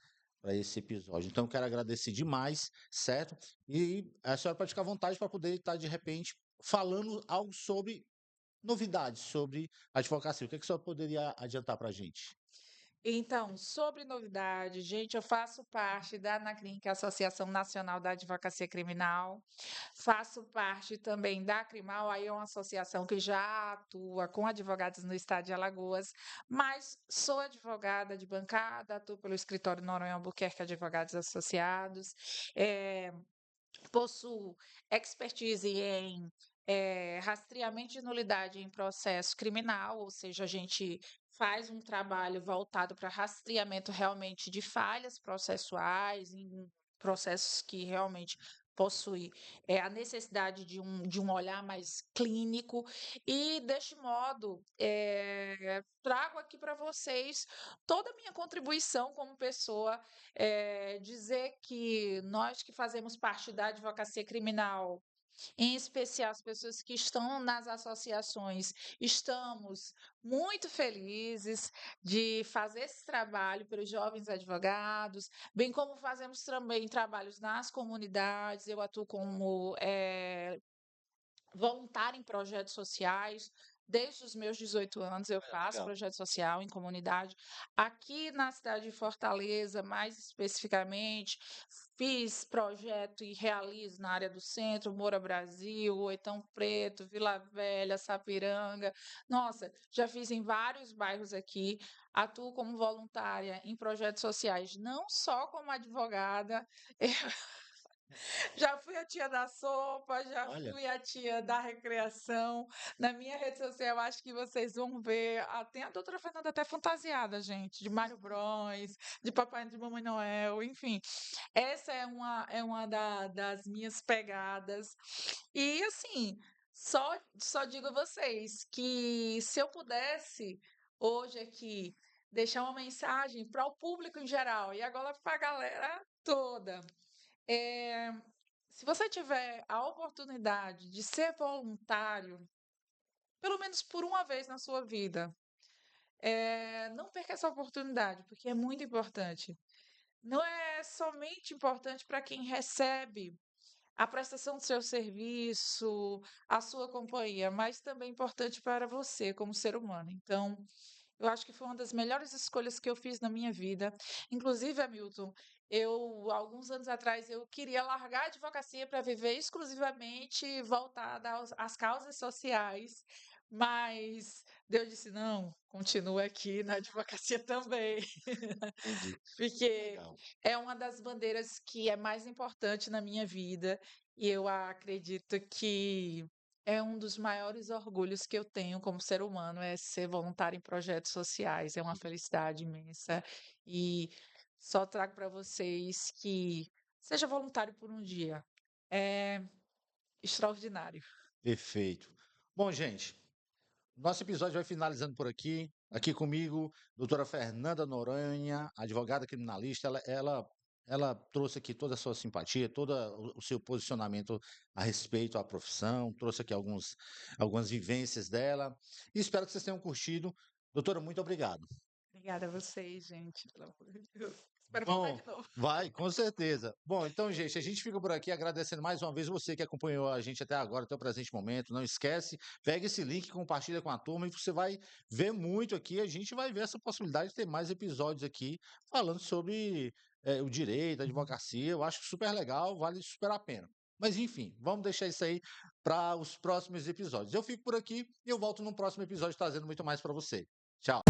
episódio. Então, eu quero agradecer demais, certo? E a senhora pode ficar à vontade para poder estar, de repente, falando algo sobre novidades, sobre advocacia. O que que a senhora poderia adiantar para a gente? Então, sobre novidade, gente, eu faço parte da ANACRIM, que é a Associação Nacional da Advocacia Criminal. Faço parte também da Crimal, aí é uma associação que já atua com advogados no estado de Alagoas, mas sou advogada de bancada, atuo pelo escritório Noronha Albuquerque Advogados Associados. eh, Possuo expertise em rastreamento de nulidade em processo criminal, ou seja, a gente faz um trabalho voltado para rastreamento realmente de falhas processuais, em processos que realmente possuem a necessidade de um olhar mais clínico, e deste modo trago aqui para vocês toda a minha contribuição como pessoa, dizer que nós que fazemos parte da advocacia criminal, em especial as pessoas que estão nas associações, estamos muito felizes de fazer esse trabalho pelos jovens advogados, bem como fazemos também trabalhos nas comunidades. Eu atuo como voluntária em projetos sociais. Desde os meus 18 anos eu faço Legal. projeto social em comunidade. Aqui na cidade de Fortaleza, mais especificamente, fiz projeto e realizo na área do centro, Moura Brasil, Oitão Preto, Vila Velha, Sapiranga. Nossa, já fiz em vários bairros aqui. Atuo como voluntária em projetos sociais, não só como advogada. Já fui a tia da sopa, já Olha, fui a tia da recreação. Na minha rede social, acho que vocês vão ver. Tem a doutora Fernanda até fantasiada, gente, de Mário Bros, de Papai e de Mamãe Noel, enfim. Essa é uma das minhas pegadas. E assim, só digo a vocês que se eu pudesse hoje aqui deixar uma mensagem para o público em geral e agora para a galera toda. eh, Se você tiver a oportunidade de ser voluntário, pelo menos por uma vez na sua vida, não perca essa oportunidade, porque é muito importante. Não é somente importante para quem recebe a prestação do seu serviço, a sua companhia, mas também importante para você como ser humano. Então, eu acho que foi uma das melhores escolhas que eu fiz na minha vida. Inclusive, Hamilton, alguns anos atrás, eu queria largar a advocacia para viver exclusivamente voltada às causas sociais, mas Deus disse: não, continua aqui na advocacia também. entendi. Porque Legal. é uma das bandeiras que é mais importante na minha vida, e eu acredito que é um dos maiores orgulhos que eu tenho como ser humano, é ser voluntário em projetos sociais. É uma felicidade imensa. E só trago para vocês que seja voluntário por um dia. É extraordinário. Perfeito. Bom, gente, nosso episódio vai finalizando por aqui. Aqui comigo, doutora Fernanda Noronha, advogada criminalista. Ela trouxe aqui toda a sua simpatia, todo o seu posicionamento a respeito à profissão, trouxe aqui algumas vivências dela. E espero que vocês tenham curtido. Doutora, muito obrigado. Obrigada a vocês, gente, pelo amor de Deus. Espero voltar Bom, de novo. vai, com certeza. Bom, então, gente, a gente fica por aqui agradecendo mais uma vez você que acompanhou a gente até agora, até o presente momento. Não esquece, pega esse link, compartilha com a turma e você vai ver muito aqui. A gente vai ver essa possibilidade de ter mais episódios aqui falando sobre o direito, a advocacia. Eu acho super legal, vale super a pena. Mas enfim, vamos deixar isso aí para os próximos episódios. Eu fico por aqui e eu volto no próximo episódio trazendo muito mais para você. Tchau.